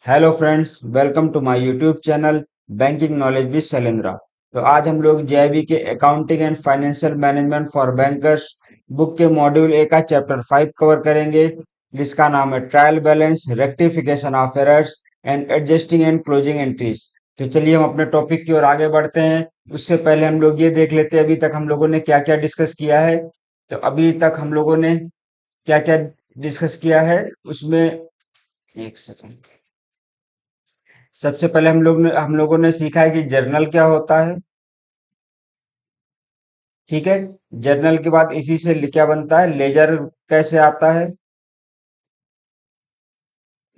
Hello friends, welcome to my YouTube channel banking knowledge with Shailendra. तो आज हम लोग जेआईबी के accounting and financial management for bankers book के मॉड्यूल ए का चैप्टर 5 कवर करेंगे, जिसका नाम है trial balance, rectification of errors and adjusting and closing entries. तो चलिए हम अपने टॉपिक की ओर आगे बढ़ते हैं। उससे पहले हम लोग ये देख लेते हैं अभी तक हम लोगों ने क्या क्या डिस्कस किया है। तो अभी तक हम लोगों ने क्या क्या डिस्कस किया है उसमें, एक सेकंड। सबसे पहले हम लोगों ने सीखा है कि जर्नल क्या होता है। ठीक है। जर्नल के बाद इसी से क्या बनता है, लेजर कैसे आता है।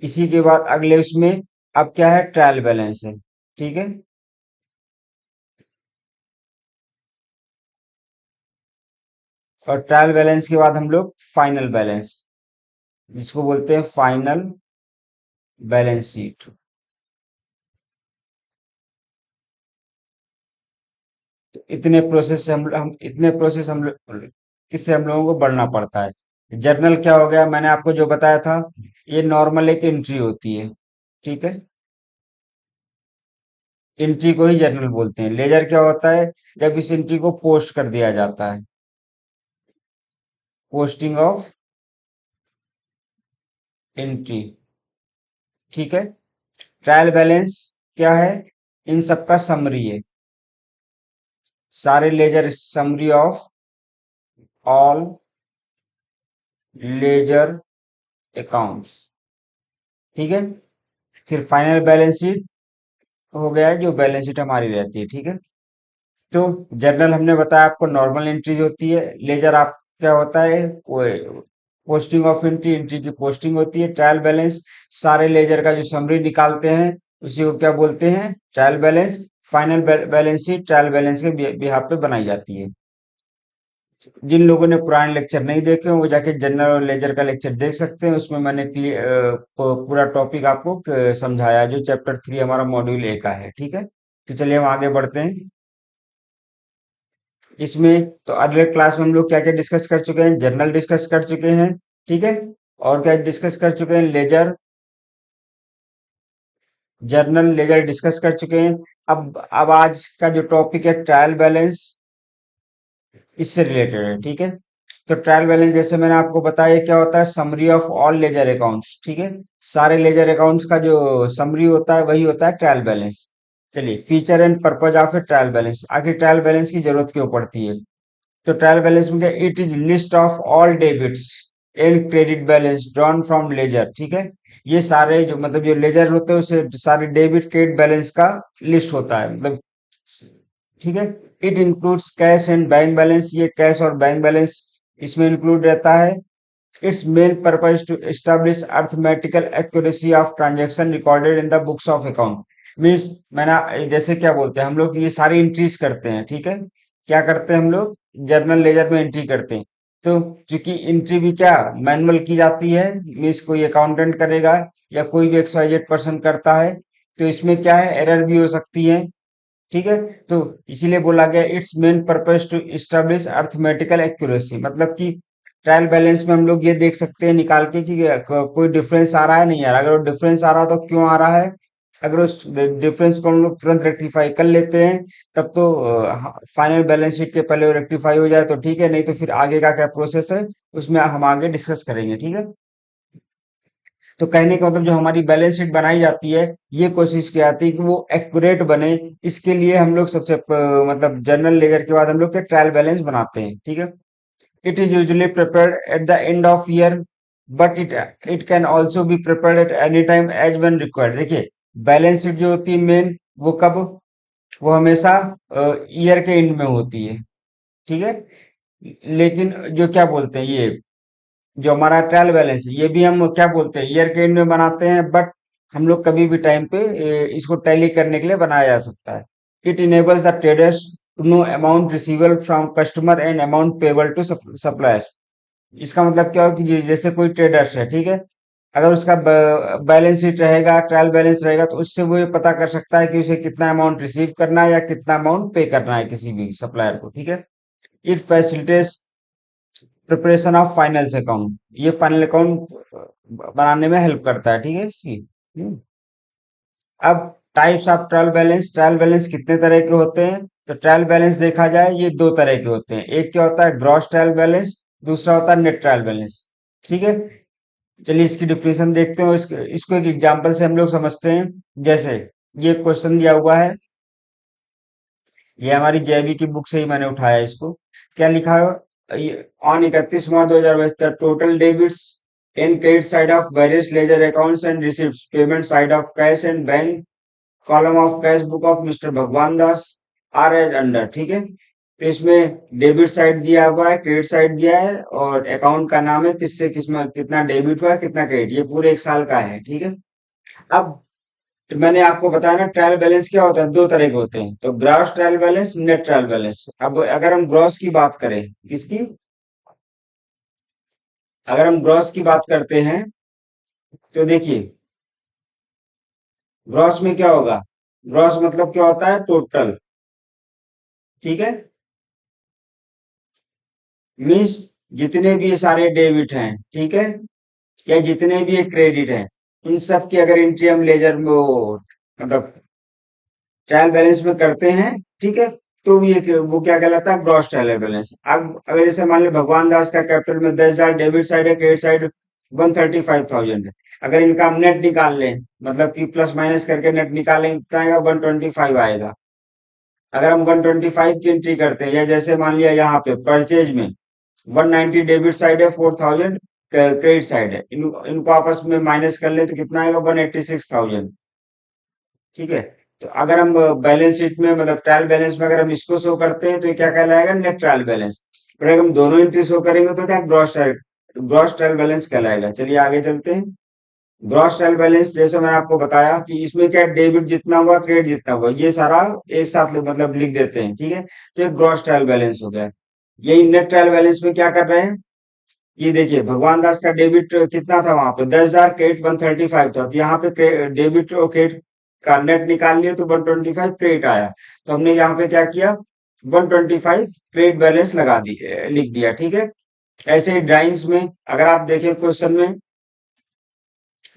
इसी के बाद अगले उसमें अब क्या है, ट्रायल बैलेंस है। ठीक है। और ट्रायल बैलेंस के बाद हम लोग फाइनल बैलेंस, जिसको बोलते हैं फाइनल बैलेंस शीट। तो इतने प्रोसेस से हम इतने प्रोसेस हम लोग किससे हम लोगों को बढ़ना पड़ता है। जर्नल क्या हो गया, मैंने आपको जो बताया था, ये नॉर्मल एक एंट्री होती है। ठीक है। एंट्री को ही जर्नल बोलते हैं। लेजर क्या होता है, जब इस एंट्री को पोस्ट कर दिया जाता है, पोस्टिंग ऑफ एंट्री। ठीक है। ट्रायल बैलेंस क्या है, इन सबका समरी है, सारे ledger summary of all ledger accounts. ठीक है। फिर फाइनल बैलेंस शीट हो गया है, जो बैलेंस शीट हमारी रहती है। ठीक है। तो जर्नल हमने बताया आपको नॉर्मल एंट्रीज होती है। लेजर आप क्या होता है, पोस्टिंग ऑफ एंट्री, एंट्री की पोस्टिंग होती है। ट्रायल बैलेंस सारे लेजर का जो समरी निकालते हैं, उसी को क्या बोलते हैं, trial balance. Final balance sheet trial balance के बिहाफ पे बनाई जाती है। जिन लोगों ने पुराने लेक्चर नहीं देखे हो वो जाके जनरल और लेजर का लेक्चर देख सकते हैं। उसमें मैंने पूरा टॉपिक आपको समझाया, जो चैप्टर 3 हमारा मॉड्यूल ए का है। ठीक है। तो चलिए हम आगे बढ़ते हैं। इसमें तो अगले क्लास में हम लोग क्या क्या डिस्कस कर चुके हैं, जर्नल डिस्कस कर चुके हैं। ठीक है। और क्या डिस्कस कर चुके हैं, लेजर, जर्नल लेजर डिस्कस कर चुके हैं। अब आज का जो टॉपिक है ट्रायल बैलेंस, इससे रिलेटेड है। ठीक है। तो ट्रायल बैलेंस जैसे मैंने आपको बताया, ये क्या होता है, summary of all ledger accounts. ठीक है। सारे लेजर अकाउंट्स का जो समरी होता है वही होता है ट्रायल बैलेंस। चलिए, feature and purpose of A trial balance. आखिर ट्रायल बैलेंस की जरूरत क्यों पड़ती है। तो ट्रायल बैलेंस में क्या, it is list of all debits and credit balance drawn from ledger. ठीक है। ये सारे जो मतलब जो लेजर होते हैं उसे सारे डेबिट क्रेडिट बैलेंस का लिस्ट होता है, मतलब। ठीक है। It includes cash and bank balance, ये कैश और बैंक बैलेंस इसमें इंक्लूड रहता है। Its main purpose to establish arithmetical accuracy of transaction recorded in the books of account. Means मैंने जैसे क्या बोलते हैं हम लोग, ये सारी एंट्रीज करते हैं। ठीक है। क्या करते हैं हम लोग, जर्नल लेजर में एंट्री करते हैं। तो चूंकि एंट्री भी क्या मैनुअल की जाती है, मीन्स कोई अकाउंटेंट करेगा या कोई भी एक्सवाइजेड पर्सन करता है, तो इसमें क्या है, एरर भी हो सकती है। ठीक है। तो इसीलिए बोला गया its main purpose to establish arithmetical accuracy, मतलब कि ट्रायल बैलेंस में हम लोग ये देख सकते हैं निकाल के कि कोई डिफरेंस आ रहा है नहीं आ रहा। अगर वो डिफरेंस आ रहा हो तो क्यों आ रहा है, अगर उस डिफरेंस को हम लोग तुरंत रेक्टिफाई कर लेते हैं, तब तो फाइनल बैलेंस शीट के पहले वो रेक्टिफाई हो जाए तो ठीक है, नहीं तो फिर आगे का क्या प्रोसेस है उसमें हम आगे डिस्कस करेंगे। ठीक है। तो कहने का मतलब जो हमारी बैलेंस शीट बनाई जाती है, ये कोशिश की जाती है कि वो एक्यूरेट बने। इसके लिए हम लोग मतलब जनरल लेजर के बाद हम लोग के ट्रायल बैलेंस बनाते हैं। ठीक है। It is usually prepared at the end of year, but it can also be prepared at any time as one required. देखिए, बैलेंस शीट जो होती है मेन, वो कब, वो हमेशा ईयर के एंड में होती है। ठीक है। लेकिन जो क्या बोलते हैं, ये जो हमारा ट्रायल बैलेंस है, ये भी हम क्या बोलते हैं, ईयर के एंड में बनाते हैं, बट हम लोग कभी भी टाइम पे इसको टैली करने के लिए बनाया जा सकता है। It enables the traders to know amount receivable from customer and amount payable to suppliers. इसका मतलब क्या हो कि जैसे कोई ट्रेडर्स है, ठीक है, अगर उसका बैलेंस शीट रहेगा, ट्रायल बैलेंस रहेगा, तो उससे वो ये पता कर सकता है कि उसे कितना अमाउंट रिसीव करना है या कितना अमाउंट पे करना है किसी भी सप्लायर को। ठीक है। It facilitates preparation of finals account, ये फाइनल अकाउंट बनाने में हेल्प करता है। ठीक है इसकी। हम्म। अब टाइप्स ऑफ ट्रायल बैलेंस कितने तरह के होते हैं? तो ट्रायल बैलेंस देखा जाए ये दो तरह के होते हैं। एक क्या होता है ग्रॉस ट्रायल बैलेंस, दूसरा होता है नेट ट्रायल बैलेंस। ठीक है, चलिए इसकी डिफिनेशन देखते हैं और इसको एक एग्जांपल से हम लोग समझते हैं। जैसे ये क्वेश्चन दिया हुआ है, ये हमारी जेबी की बुक से ही मैंने उठाया है इसको। क्या लिखा है? On 31 March 2022 the total debits in credit side of various ledger accounts and receipts payment side of cash and bank column of cash book of mister भगवान दास आर एज अंडर। ठीक है, तो इसमें डेबिट साइड दिया हुआ है, credit side दिया है और अकाउंट का नाम है किससे किसमें कितना डेबिट हुआ है कितना क्रेडिट, ये पूरे एक साल का है। ठीक है, अब तो मैंने आपको बताया ना ट्रायल बैलेंस क्या होता है, दो तरह के होते हैं, तो gross trial balance, net trial balance. अब अगर हम ग्रॉस की बात करें, किसकी? अगर हम ग्रॉस की बात करते हैं तो देखिए ग्रॉस में क्या होगा, ग्रॉस मतलब क्या होता है टोटल। ठीक है, मीन्स जितने भी ये सारे डेबिट हैं, ठीक है, या जितने भी ये क्रेडिट हैं, इन सब की अगर एंट्री हम लेजर में मतलब ट्रायल बैलेंस में करते हैं, ठीक है, तो वो क्या कहलाता है ग्रॉस ट्रायल बैलेंस। अब अगर जैसे मान लो भगवान दास का कैपिटल में 10,000 डेबिट साइड है, क्रेडिट साइड 135,000 है, अगर इनका हम नेट निकाल लें, मतलब कि प्लस माइनस करके नेट निकालेंगे कितना आएगा, 125 आएगा। अगर हम 125 की एंट्री करते हैं, या जैसे मान लिया यहाँ पे परचेज में 190 डेबिट साइड है, 4,000 क्रेडिट साइड है, इनको आपस में माइनस कर ले तो कितना आएगा, 186,000। ठीक है, तो अगर हम बैलेंस शीट में मतलब ट्रायल बैलेंस में अगर हम इसको शो करते हैं तो ये क्या कहलाएगा, नेट ट्रायल बैलेंस। पर अगर हम दोनों एंट्री शो करेंगे तो क्या ग्रॉस ट्रायल बैलेंस कहलाएगा। चलिए आगे चलते हैं। ग्रॉस ट्रायल बैलेंस जैसे मैंने आपको बताया कि इसमें क्या डेबिट जितना हुआ क्रेडिट जितना हुआ ये सारा एक साथ मतलब लिख देते हैं। ठीक है, तो ये ग्रॉस ट्रायल बैलेंस हो गया। यही नेट ट्रायल बैलेंस में क्या कर रहे हैं, ये देखिए भगवान दास का डेबिट कितना था, वहां पे 10,000, क्रेडिट 135 था, तो यहाँ पे डेबिट और क्रेडिट का नेट निकाल लिया तो 125 क्रेडिट आया। तो हमने यहाँ पे क्या किया, 125 क्रेडिट बैलेंस लगा दी, लिख दिया। ठीक है, ऐसे ही ड्राइंग्स में अगर आप देखें क्वेश्चन में,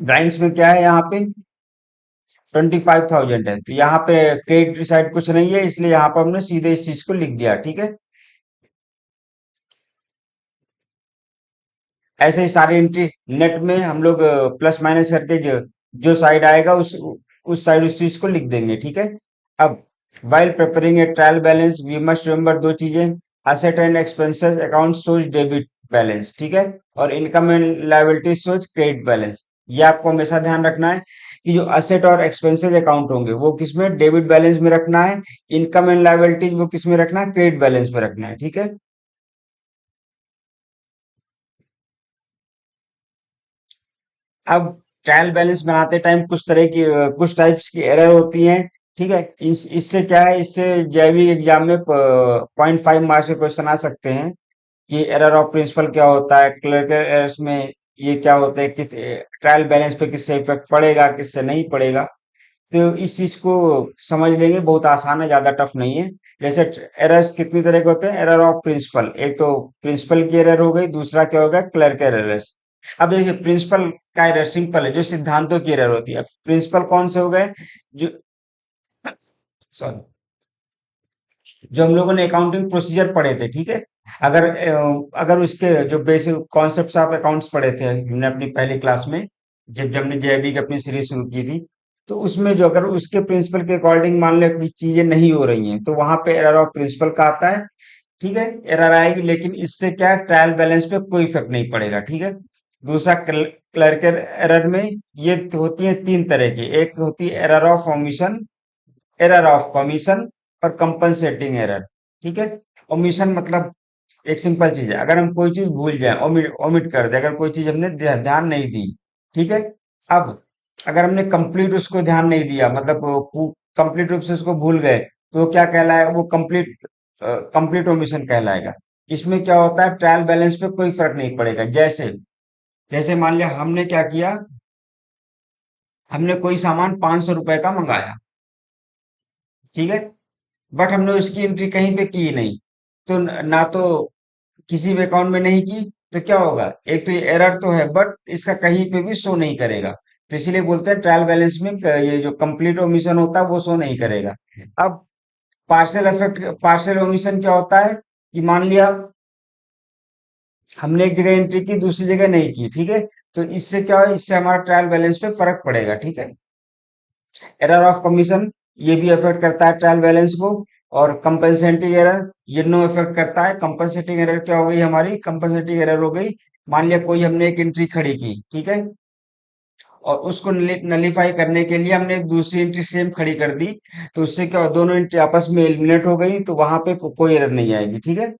ड्राइंग्स में क्या है यहाँ पे 25,000 है, तो यहाँ पे क्रेडिट साइड कुछ नहीं है, इसलिए यहाँ पर हमने सीधे इस चीज को लिख दिया। ठीक है, ऐसे ही सारी एंट्री नेट में हम लोग प्लस माइनस करके जो साइड आएगा उस साइड उस चीज को लिख देंगे। ठीक है, अब while preparing a trial balance we must remember दो चीजें, asset and expenses account shows debit balance. ठीक है, और income and liability shows credit balance. ये आपको हमेशा ध्यान रखना है कि जो असेट और एक्सपेंसेस अकाउंट होंगे वो किसमें, डेबिट बैलेंस में रखना है। इनकम एंड लायबिलिटीज वो किसमें रखना है, क्रेडिट बैलेंस में रखना है। ठीक है, अब ट्रायल बैलेंस बनाते टाइम कुछ टाइप्स की एरर होती हैं। ठीक है, इससे क्या है, इससे जैविक एग्जाम में 0.5 मार्क्स के क्वेश्चन आ सकते हैं कि एरर ऑफ प्रिंसिपल क्या होता है, क्लरिकल एरर्स में ये क्या होता है, किस ट्रायल बैलेंस पे किससे इफेक्ट पड़ेगा किससे नहीं पड़ेगा। तो इस चीज को समझ लेंगे, बहुत आसान है, ज्यादा टफ नहीं है। जैसे एरर्स कितनी तरह के होते हैं, एरर ऑफ प्रिंसिपल, एक तो प्रिंसिपल की एरर हो गई, दूसरा क्या होगा क्लर्क एरर्स। अब देखिए प्रिंसिपल का एरर सिंपल है, जो सिद्धांतों की एरर होती है। प्रिंसिपल कौन से हो गए, जो सॉरी जो हम लोगों ने अकाउंटिंग प्रोसीजर पढ़े थे। ठीक है, अगर उसके जो बेसिक कॉन्सेप्ट्स ऑफ अकाउंट्स पढ़े थे हमने अपनी पहली क्लास में, जब जब हमने जेबी की अपनी सीरीज शुरू की थी, तो उसमें जो अगर उसके प्रिंसिपल के अकॉर्डिंग मान लो कि चीजें नहीं हो रही हैं तो वहां पे एरर ऑफ प्रिंसिपल का आता है। ठीक है, एरर आएगी, लेकिन इससे क्या ट्रायल बैलेंस पे कोई इफेक्ट नहीं पड़ेगा। ठीक है, दूसरा क्लर्कल एरर में ये तो होती है तीन तरह की, एक होती है एरर ऑफ कमीशन और कंपनसेटिंग एरर। ठीक है, ओमिशन मतलब एक सिंपल चीज है, अगर हम कोई चीज भूल जाए, ओमिट ओमिट कर दे, अगर कोई चीज हमने ध्यान नहीं दी। ठीक है, अब अगर हमने कंप्लीट उसको ध्यान नहीं दिया, मतलब कंप्लीट रूप से उसको भूल गए, तो वो क्या कहलाएगा, वो कंप्लीट ओमिशन कहलाएगा। इसमें क्या होता है, ट्रायल बैलेंस पे कोई फर्क नहीं पड़ेगा। जैसे जैसे मान लिया हमने क्या किया, हमने कोई सामान 500 रुपए का मंगाया। ठीक है, बट हमने उसकी एंट्री कहीं पे की नहीं, तो ना तो किसी भी अकाउंट में नहीं की, तो क्या होगा, एक तो ये एरर तो है बट इसका कहीं पे भी शो नहीं करेगा। तो इसीलिए बोलते हैं ट्रायल बैलेंस में ये जो कंप्लीट ओमिशन होता है वो शो नहीं करेगा। अब पार्शियल ओमिशन क्या होता है कि मान लिया हमने एक जगह एंट्री की, दूसरी जगह नहीं की, ठीक है। तो इससे क्या है, इससे हमारा ट्रायल बैलेंस पे फर्क पड़ेगा, ठीक है। एरर ऑफ कमीशन ये भी अफेक्ट करता है ट्रायल बैलेंस को। और कंपनसेटिंग एरर ये नो अफेक्ट करता है। कंपनसेटिंग एरर क्या हो गई हमारी, कंपनसेटिंग एरर हो गई, मान लिया कोई हमने एक एंट्री खड़ी की, ठीक है, और उसको नलीफाई करने के लिए हमने एक दूसरी एंट्री सेम खड़ी कर दी, तो उससे क्या हुआ, दोनों एंट्री आपस में एलिमिनेट हो गई, तो वहां पे कोई एरर नहीं आएगी, ठीक है।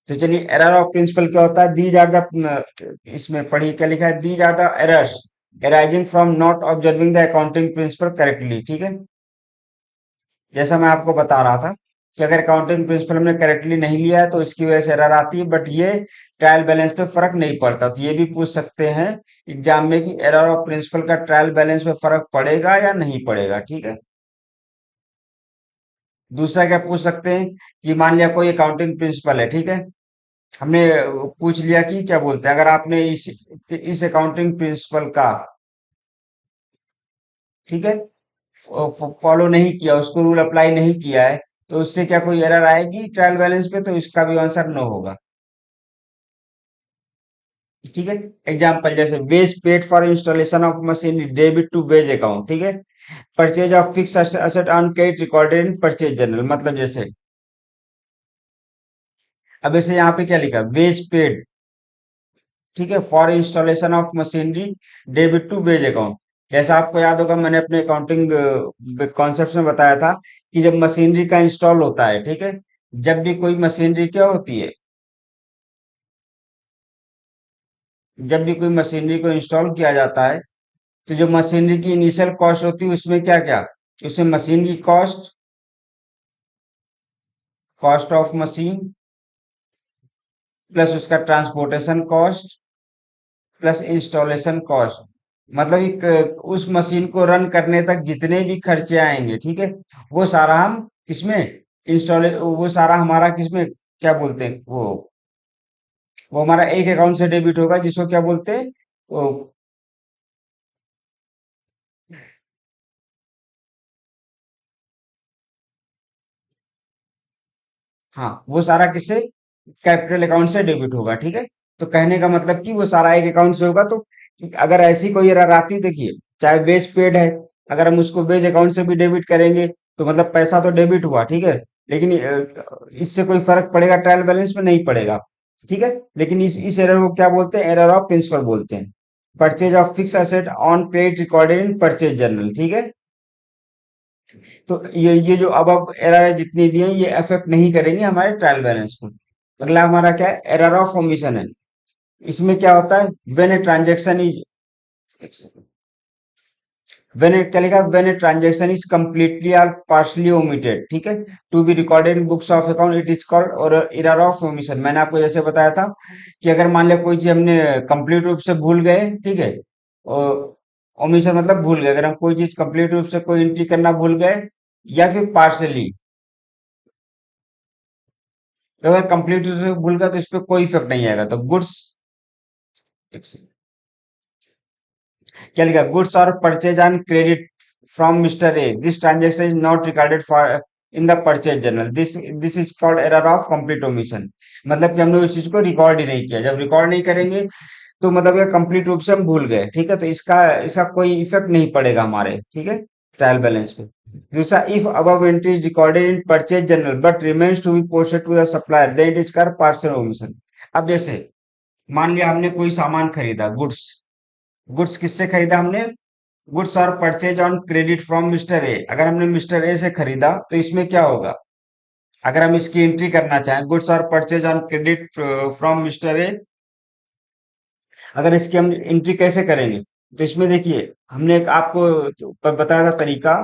तो चलिए, एरर ऑफ प्रिंसिपल क्या होता है, दीज आर द, इसमें पढ़िए क्या लिखा है, these are the errors arising from not observing the accounting principle correctly, ठीक है। जैसा मैं आपको बता रहा था कि अगर अकाउंटिंग प्रिंसिपल हमने करेक्टली नहीं लिया है तो इसकी वजह से एरर आती है, बट ये ट्रायल बैलेंस पे फर्क नहीं पड़ता। तो ये भी पूछ सकते हैं एग्जाम में कि एरर ऑफ प्रिंसिपल का ट्रायल बैलेंस पे फर्क पड़ेगा या नहीं पड़ेगा, ठीक है। दूसरा क्या पूछ सकते हैं कि मान लिया कोई अकाउंटिंग प्रिंसिपल है, ठीक है, हमने पूछ लिया कि क्या बोलते हैं, अगर आपने इस अकाउंटिंग प्रिंसिपल का, ठीक है, फॉलो नहीं किया, उसको रूल अप्लाई नहीं किया है, तो उससे क्या कोई एरर आएगी ट्रायल बैलेंस पे, तो इसका भी आंसर नो होगा, ठीक है। एग्जाम्पल जैसे wage paid for installation of machine debit to wage account, ठीक है। Purchase of fix asset on credit recorded in purchase journal, मतलब जैसे अब ऐसे यहाँ पे क्या लिखा, वेज पेड, ठीक है, for installation of machinery debit to wage account. जैसा आपको याद होगा, मैंने अपने अकाउंटिंग कॉन्सेप्ट में बताया था कि जब मशीनरी का इंस्टॉल होता है, ठीक है, जब भी कोई मशीनरी क्या होती है, जब भी कोई मशीनरी को इंस्टॉल किया जाता है, तो जो मशीनरी की इनिशियल कॉस्ट होती है उसमें क्या क्या, उसमें मशीन की cost, cost of machine, plus उसका transportation cost, plus installation cost, मतलब उस मशीन को रन करने तक जितने भी खर्चे आएंगे, ठीक है, वो सारा हम किसमें, इंस्टॉल, वो सारा हमारा किसमें, क्या बोलते हैं वो हमारा एक अकाउंट से डेबिट होगा, जिसको क्या बोलते हैं वो, हाँ, वो सारा किससे, कैपिटल अकाउंट से डेबिट होगा, ठीक है। तो कहने का मतलब कि वो सारा एक अकाउंट से होगा। तो अगर ऐसी कोई एरर आती, देखिए, चाहे वेज पेड है, अगर हम उसको वेज अकाउंट से भी डेबिट करेंगे तो मतलब पैसा तो डेबिट हुआ, ठीक है, लेकिन इससे कोई फर्क पड़ेगा ट्रायल बैलेंस में, नहीं पड़ेगा, ठीक है। लेकिन इस एरर को क्या बोलते हैं, एरर ऑफ प्रिंसिपल बोलते हैं। Purchase of fix asset on credit recorded in purchase journal, ठीक है। तो ये जो अब एरर है जितनी भी हैं, ये अफेक्ट नहीं करेंगे हमारे ट्रायल बैलेंस को। अगला हमारा क्या है, एरर ऑफ ओमिशन है। इसमें क्या होता है, when a transaction is, when a transaction is completely और पार्शली ओमिटेड, ठीक है, to be recorded in books of account, it is called और एरर ऑफ ओमिशन। मैंने आपको जैसे बताया था कि अगर मान लिया कोई चीज हमने कंप्लीट रूप से भूल गए, ठीक है, ओमिशन मतलब भूल गए, अगर हम कोई चीज कंप्लीट रूप से कोई एंट्री करना भूल गए या फिर पार्शली, तो अगर कंप्लीट रूप से भूल गए तो इस पे कोई इफेक्ट नहीं आएगा। तो गुड्स, क्या लिखा, गुड्स और purchase on credit from mister A, this transaction is not recorded for in the purchase journal, this is called error of complete omission. मतलब कि हमने उस चीज को रिकॉर्ड ही नहीं किया। जब रिकॉर्ड नहीं करेंगे तो मतलब ये कंप्लीट रूप से हम भूल गए, ठीक है, तो इसका इसका कोई इफेक्ट नहीं पड़ेगा हमारे, ठीक है, ट्रायल बैलेंस पे। दूसरा, if above entry is recorded in purchase journal but remains to be posted to the supplier, then it is called partial omission. अब जैसे मान लिया हमने कोई सामान खरीदा, गुड्स, गुड्स किससे खरीदा हमने, goods are purchase on credit from mister A. अगर हमने मिस्टर ए से खरीदा तो इसमें क्या होगा, अगर हम इसकी एंट्री करना चाहें, goods are purchase on credit from mister A, अगर इसकी हम एंट्री कैसे करेंगे, तो इसमें देखिए, हमने एक आपको बताया था तरीका,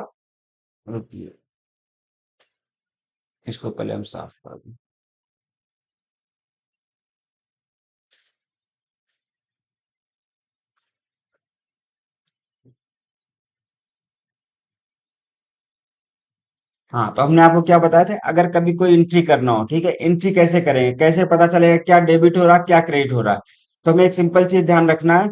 रुकिए, इसको पहले हम साफ कर दें। हाँ, तो हमने आपको क्या बताया था, अगर कभी कोई एंट्री करना हो, ठीक है, एंट्री कैसे करेंगे, कैसे पता चलेगा क्या डेबिट हो रहा है क्या क्रेडिट हो रहा है। तो हमें एक सिंपल चीज ध्यान रखना है,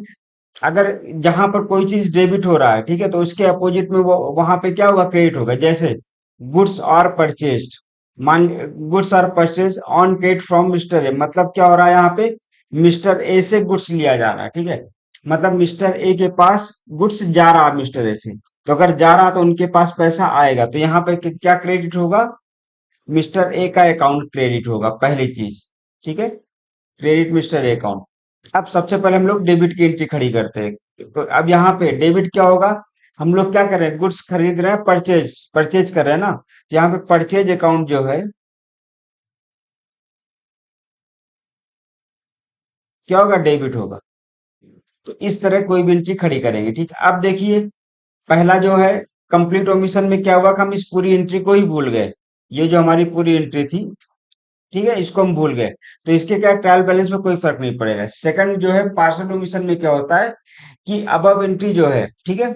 अगर जहां पर कोई चीज डेबिट हो रहा है, ठीक है, तो उसके अपोजिट में वो वहां पे क्या होगा, क्रेडिट होगा। जैसे गुड्स आर परचेज्ड, मान goods are purchase on credit from mister A, मतलब क्या हो रहा है यहाँ पे, मिस्टर ए से गुड्स लिया जा रहा है, ठीक है, मतलब मिस्टर ए के पास गुड्स जा रहा है मिस्टर ए से, तो अगर जा रहा तो उनके पास पैसा आएगा, तो यहाँ पे क्या क्रेडिट होगा, मिस्टर ए का अकाउंट क्रेडिट होगा, पहली चीज, ठीक है, क्रेडिट मिस्टर ए अकाउंट। अब सबसे पहले हम लोग डेबिट की एंट्री खड़ी करते हैं, तो अब यहाँ पे डेबिट क्या होगा, हम लोग क्या कर रहे हैं, गुड्स खरीद रहे हैं, परचेज परचेज कर रहे हैं ना, तो यहाँ पे परचेज अकाउंट जो है क्या होगा, डेबिट होगा। तो इस तरह कोई भी एंट्री खड़ी करेंगे, ठीक है। अब देखिए पहला जो है कंप्लीट ओमिशन में क्या हुआ कि हम इस पूरी एंट्री को ही भूल गए, ये जो हमारी पूरी एंट्री थी, ठीक है, इसको हम भूल गए, तो इसके क्या ट्रायल बैलेंस में कोई फर्क नहीं पड़ेगा। सेकंड जो है पार्शियल ओमिशन में क्या होता है कि अबव एंट्री जो है, ठीक है,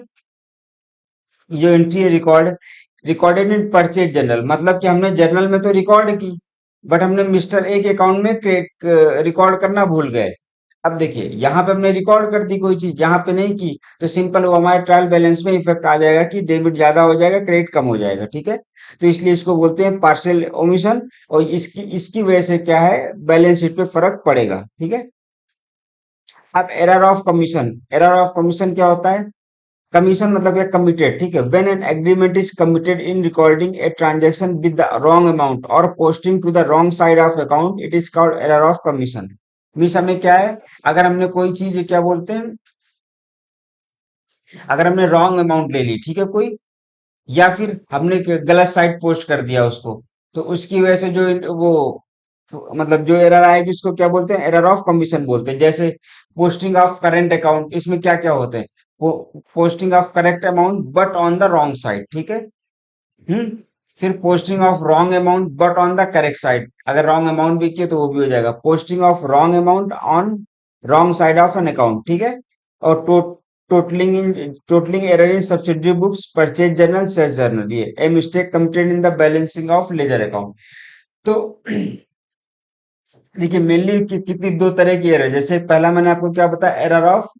जो एंट्री है रिकॉर्डेड इन परचेज जर्नल, मतलब कि हमने जर्नल में तो रिकॉर्ड की, बट हमने मिस्टर ए के अकाउंट में रिकॉर्ड करना भूल गए। अब देखिए यहाँ पे हमने रिकॉर्ड कर दी कोई चीज, यहाँ पे नहीं की, तो सिंपल वो हमारे ट्रायल बैलेंस में इफेक्ट आ जाएगा कि डेबिट ज्यादा हो जाएगा, क्रेडिट कम हो जाएगा, ठीक है। तो इसलिए इसको बोलते हैं पार्शियल ओमिशन, और इसकी इसकी वजह से क्या है, बैलेंस शीट पे फर्क पड़ेगा, ठीक है। अब error of commission, error of commission क्या होता है, कमीशन मतलब ये कमिटेड, ठीक है, when an agreement is committed in recording a transaction with the wrong amount और posting to the wrong side of account, it is called error of commission. Means हमें क्या है, अगर हमने कोई चीज क्या बोलते हैं, अगर हमने रॉन्ग अमाउंट ले ली, ठीक है, कोई, या फिर हमने गलत साइड पोस्ट कर दिया उसको, तो उसकी वजह से जो वो मतलब जो एरर आएगी उसको क्या बोलते हैं, एरर ऑफ कमीशन बोलते हैं। जैसे पोस्टिंग ऑफ करेंट अकाउंट, इसमें क्या क्या होते हैं, posting of correct amount but on the wrong side, ठीक है, हम्म, फिर posting of wrong amount but on the correct side, अगर रॉन्ग अमाउंट भी किए तो वो भी हो जाएगा, posting of wrong amount on wrong side of an account, ठीक है, और totalling error in subsidiary books, purchase journal, sales journal, ये a mistake committed in the balancing of ledger account. तो देखिए मेनली कितनी दो तरह की एरर, जैसे पहला मैंने आपको क्या बताया, एरर ऑफ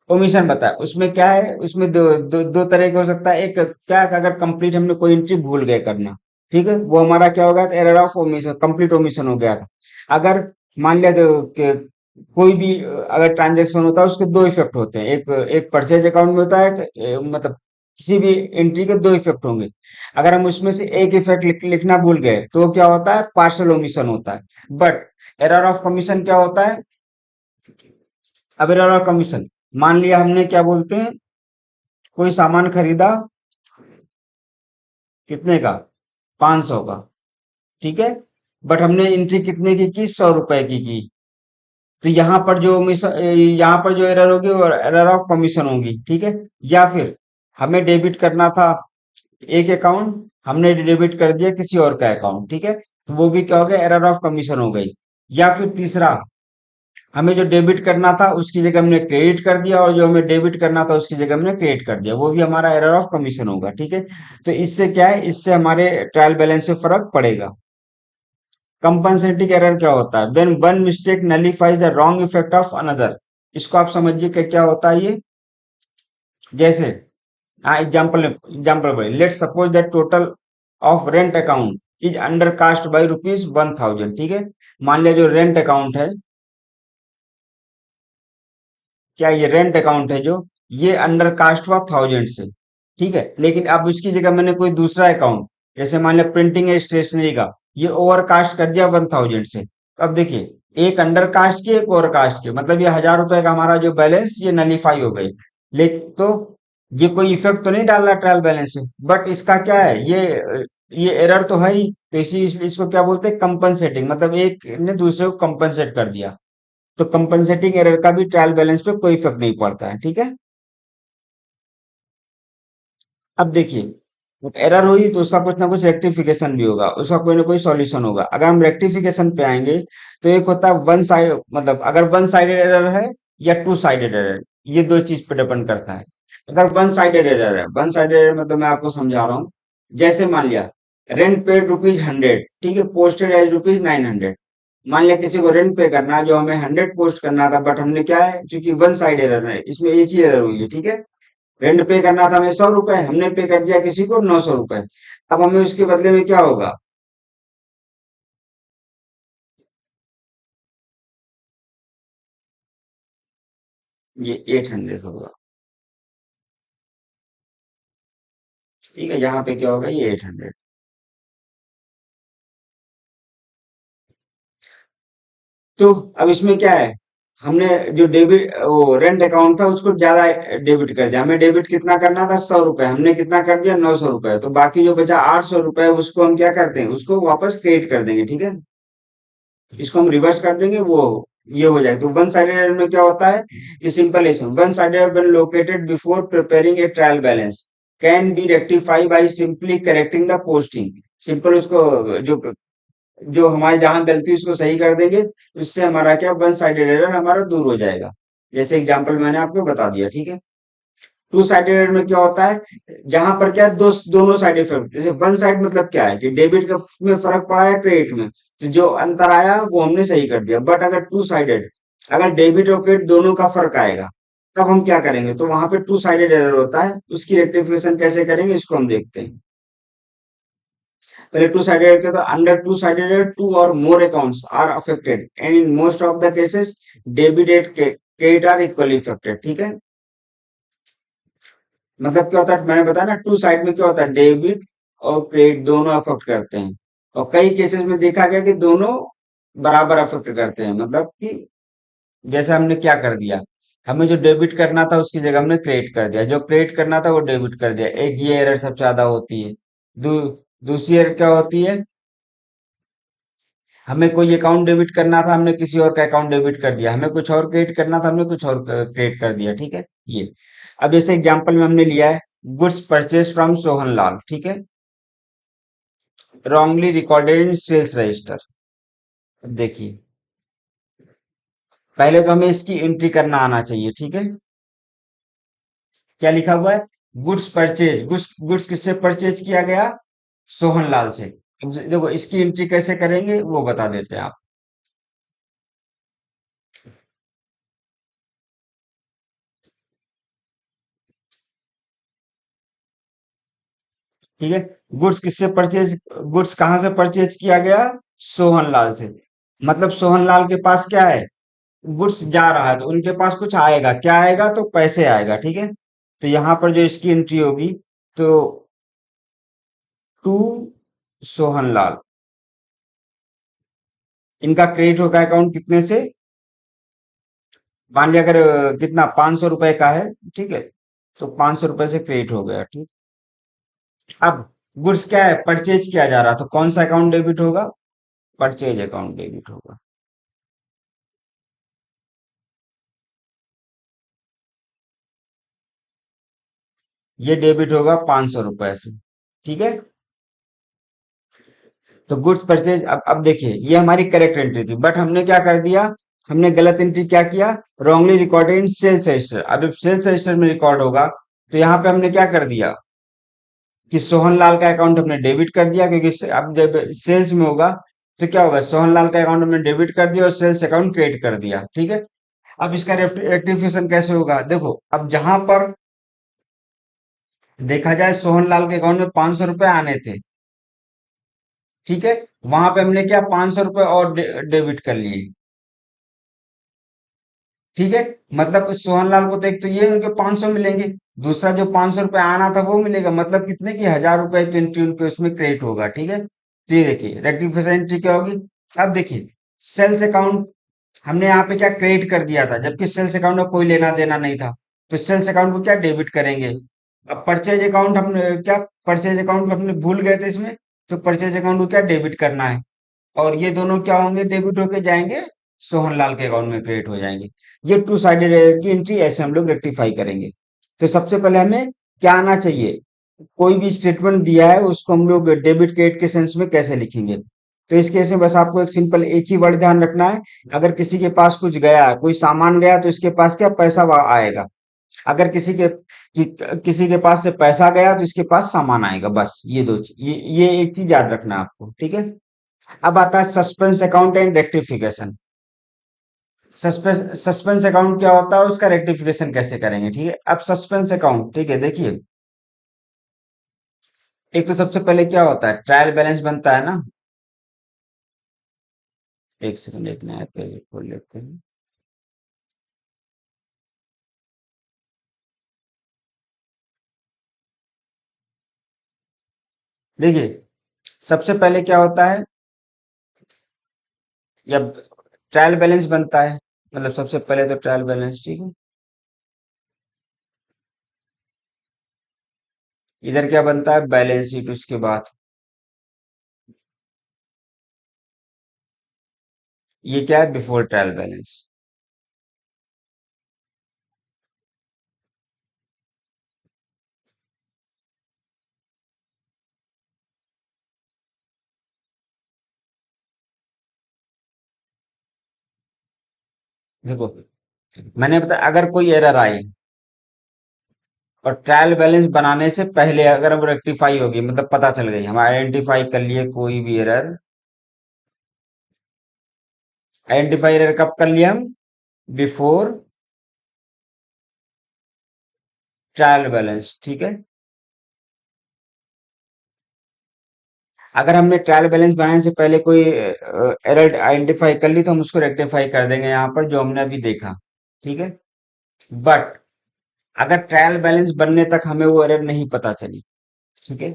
ओमिशन बताया, उसमें क्या है, उसमें दो तरह का हो सकता है। एक क्या है, अगर कंप्लीट हमने कोई एंट्री भूल गए करना, ठीक है, वो हमारा क्या होगा, error of omission, complete omission हो गया था। अगर मान लिया तो कि कोई भी अगर ट्रांजेक्शन होता है उसके दो इफेक्ट होते हैं, एक एक परचेज अकाउंट में होता है, मतलब किसी भी एंट्री के दो इफेक्ट होंगे, अगर हम उसमें से एक इफेक्ट लिखना भूल गए तो क्या होता है, पार्शियल ओमिशन होता है। बट एरर ऑफ कमीशन क्या होता है, अब एरर ऑफ कमीशन, मान लिया हमने क्या बोलते हैं, कोई सामान खरीदा कितने का, 500 का, ठीक है, बट हमने एंट्री कितने की 100 रुपए की, तो यहाँ पर जो एरर होगी वो एरर ऑफ कमीशन होगी, ठीक है। या फिर हमें डेबिट करना था एक अकाउंट, हमने डेबिट कर दिया किसी और का अकाउंट, ठीक है, तो वो भी क्या हो गया, एरर ऑफ कमीशन हो गई। या फिर तीसरा, हमें जो डेबिट करना था उसकी जगह हमने क्रेडिट कर दिया, और जो हमें डेबिट करना था उसकी जगह हमने क्रेडिट कर दिया, वो भी हमारा एरर ऑफ कमीशन होगा, ठीक है। तो इससे क्या है, इससे हमारे ट्रायल बैलेंस से फर्क पड़ेगा। कंपनसेटिंग एरर क्या होता है, when one mistake nullifies the wrong effect of another, इसको आप समझिए कि क्या होता है ये। जैसे हाँ, example let suppose that total of rent account is undercast by ₹1000, ठीक है, मान लिया जो रेंट अकाउंट है, क्या ये रेंट अकाउंट है जो, ये अंडर कास्ट हुआ 1000 से, ठीक है, लेकिन अब उसकी जगह मैंने कोई दूसरा अकाउंट, जैसे मान लिया प्रिंटिंग है स्टेशनरी का, ये ओवर कास्ट कर दिया 1000 से, तो अब देखिए एक अंडर कास्ट की एक ओवर कास्ट की, मतलब ये 1000 रुपए का हमारा जो बैलेंस ये नलीफाई हो गई। लेकिन तो ये कोई इफेक्ट तो नहीं डाल रहा ट्रायल बैलेंस से, बट इसका क्या है, ये एरर तो है ही, तो इसको क्या बोलते हैं, कंपनसेटिंग, मतलब एक ने दूसरे को कंपनसेट कर दिया, तो कंपनसेटिंग एरर का भी ट्रायल बैलेंस पे कोई इफेक्ट नहीं पड़ता है, ठीक है। अब देखिए एरर हुई तो उसका कुछ ना कुछ रेक्टिफिकेशन भी होगा, उसका कोई ना कोई सॉल्यूशन होगा। अगर हम रेक्टिफिकेशन पे आएंगे तो एक होता है वन साइड, मतलब अगर वन साइडेड एरर है या टू साइडेड एरर, ये दो चीज पे डिपेंड करता है। अगर वन साइडेड एरर है, वन साइडेड एरर मतलब मैं आपको समझा रहा हूँ, जैसे मान लिया रेंट पेड ₹100, ठीक है, पोस्टेड एज ₹900, मान लिया किसी को रेंट पे करना है जो हमें 100 पोस्ट करना था, बट हमने क्या है, क्योंकि वन साइड एरर है, इसमें एक ही एरर हुई है, ठीक है। रेंट पे करना था हमें 100 रुपए, हमने पे कर दिया किसी को 900 रुपए। अब हमें उसके बदले में क्या होगा? ये 800 होगा। ठीक है, यहाँ पे क्या होगा, ये 800। तो अब इसमें क्या है, हमने जो डेबिट वो रेंट अकाउंट था उसको ज्यादा डेबिट कर दिया। हमें डेबिट कितना करना था, 100 रुपए, हमने कितना कर दिया, 900 रुपए। तो बाकी जो बचा 800 रुपए, उसको हम क्या करते हैं, उसको वापस क्रेडिट कर देंगे, ठीक है। इसको हम रिवर्स कर देंगे, वो ये हो जाए। तो वन साइडेड एरर में क्या होता है, ये सिंपल है। One sided error when located before preparing a trial balance can be rectify by simply correcting the posting. Simple उसको जो जो हमारे जहां गलती उसको सही कर देंगे, उससे हमारा क्या, वन साइडेड एरर हमारा दूर हो जाएगा। जैसे एग्जांपल मैंने आपको बता दिया, ठीक है। टू साइडेड एरर में क्या होता है, जहां पर क्या दोनों साइड इफेक्ट, जैसे वन साइड मतलब क्या है कि डेबिट का में फर्क पड़ा है क्रेडिट में, तो जो अंतर आया वो हमने सही कर दिया। बट अगर टू साइडेड, अगर डेबिट और क्रेडिट दोनों का फर्क आएगा, तब हम क्या करेंगे, तो वहां पे टू साइडेड एरर होता है। उसकी रेक्टिफिकेशन कैसे करेंगे, इसको हम देखते हैं। पहले टू साइडेड के, तो अंडर टू साइडेड टू और more accounts are affected and in most of the cases debit and credit are equally affected, ठीक है। मतलब क्या होता है, मैंने बताया ना, टू साइड में क्या होता है, डेबिट और क्रेडिट दोनों अफेक्ट करते हैं। और कई केसेस में देखा गया कि दोनों बराबर अफेक्ट करते हैं। मतलब कि जैसे हमने क्या कर दिया, हमें जो डेबिट करना था उसकी जगह हमने क्रेडिट कर दिया, जो क्रेडिट करना था वो डेबिट कर दिया। एक ये एरर सबसे ज्यादा होती है। दू, दूसरी एरर क्या होती है, हमें कोई अकाउंट डेबिट करना था, हमने किसी और का अकाउंट डेबिट कर दिया। हमें कुछ और क्रिएट करना था, हमने कुछ और क्रिएट कर दिया, ठीक है। ये अब जैसे एग्जांपल में हमने लिया है, goods purchase from Sohan Lal, ठीक है, wrongly recorded in sales register. अब देखिए, पहले तो हमें इसकी एंट्री करना आना चाहिए, ठीक है। क्या लिखा हुआ है, गुड्स परचेज, गुड्स किससे परचेज किया गया, सोहन लाल से। अब देखो इसकी एंट्री कैसे करेंगे वो बता देते हैं आप। ठीक है, गुड्स किससे परचेज, गुड्स कहाँ से परचेज किया गया, सोहन लाल से। मतलब सोहन लाल के पास क्या है, गुड्स जा रहा है, तो उनके पास कुछ आएगा, क्या आएगा, तो पैसे आएगा, ठीक है। तो यहाँ पर जो इसकी एंट्री होगी, तो टू सोहन लाल, इनका क्रेडिट होगा अकाउंट कितने से, मान लिया अगर कितना 500 रुपए का है, ठीक है, तो 500 रुपए से क्रेडिट हो गया, ठीक। अब गुड्स क्या है, परचेज किया जा रहा, तो कौन सा अकाउंट डेबिट होगा, परचेज अकाउंट डेबिट होगा। ये डेबिट होगा 500 रुपए से, ठीक है। तो गुड्स परचेज, अब देखिए ये हमारी करेक्ट एंट्री थी, बट हमने क्या कर दिया, हमने गलत एंट्री क्या किया, wrongly recorded in sales register. अब जब सेल्स रजिस्टर में रिकॉर्ड होगा, तो यहाँ पे हमने क्या कर दिया कि सोहन लाल का अकाउंट हमने डेबिट कर दिया, क्योंकि अब जब सेल्स में होगा, तो क्या होगा, सोहन लाल का अकाउंट हमने डेबिट कर दिया और सेल्स अकाउंट क्रेडिट कर दिया, ठीक है। अब इसका रेक्टिफिकेशन कैसे होगा, देखो अब जहां पर देखा जाए सोहन लाल के अकाउंट में 500 रुपए आने थे, ठीक है, वहां पे हमने क्या 500 रुपए और डेबिट कर लिए, ठीक है। मतलब सोहनलाल को तो एक तो ये उनके 500 मिलेंगे, दूसरा जो 500 रुपए आना था वो मिलेगा, मतलब कितने की 1000 रुपए की एंट्री उनके उसमें क्रेडिट होगा, ठीक है। तो ये देखिए रेक्टिफिकेशन एंट्री क्या होगी। अब देखिए सेल्स अकाउंट हमने यहाँ पे क्या क्रेडिट कर दिया था, जबकि सेल्स अकाउंट में कोई लेना देना नहीं था, तो सेल्स अकाउंट को क्या डेबिट करेंगे। अब परचेज अकाउंट हमने क्या, परचेज अकाउंट हमने भूल गए थे इसमें, तो परचेज अकाउंट को क्या डेबिट करना है, और ये दोनों क्या होंगे, डेबिट होके जाएंगे, सोहनलाल के अकाउंट में क्रेडिट हो जाएंगे। ये टू साइडेड एरर की एंट्री ऐसे हम लोग रेक्टिफाई करेंगे। तो सबसे पहले हमें क्या आना चाहिए, कोई भी स्टेटमेंट दिया है उसको हम लोग डेबिट क्रेडिट के सेंस में कैसे लिखेंगे। तो इस केस में बस आपको एक सिंपल एक ही वर्ड ध्यान रखना है, अगर किसी के पास कुछ गया, कोई सामान गया, तो इसके पास क्या पैसा आएगा। अगर किसी के पास से पैसा गया, तो इसके पास सामान आएगा, बस ये दो ये एक चीज याद रखना है आपको, ठीक है। अब आता है suspense account and rectification. Suspense account क्या होता है, उसका रेक्टिफिकेशन कैसे करेंगे, ठीक है। अब सस्पेंस अकाउंट, ठीक है, देखिए, एक तो सबसे पहले क्या होता है, ट्रायल बैलेंस बनता है ना। एक सेकंड, एक नया पेज खोल लेते हैं। देखिए, सबसे पहले क्या होता है, या ट्रायल बैलेंस बनता है, मतलब सबसे पहले तो ट्रायल बैलेंस, ठीक है। इधर क्या बनता है, बैलेंस शीट, उसके बाद ये क्या है, बिफोर ट्रायल बैलेंस। देखो, मैंने बताया अगर कोई एरर आई और ट्रायल बैलेंस बनाने से पहले अगर वो रेक्टिफाई होगी, मतलब पता चल गई, हम आइडेंटिफाई कर लिए कोई भी एरर। आइडेंटिफाई एरर कब कर लिया हम, बिफोर ट्रायल बैलेंस, ठीक है। अगर हमने ट्रायल बैलेंस बनाने से पहले कोई एरर आइडेंटिफाई कर ली तो हम उसको रेक्टिफाई कर देंगे यहाँ पर, जो हमने अभी देखा, ठीक है। बट अगर ट्रायल बैलेंस बनने तक हमें वो एरर नहीं पता चली, ठीक है,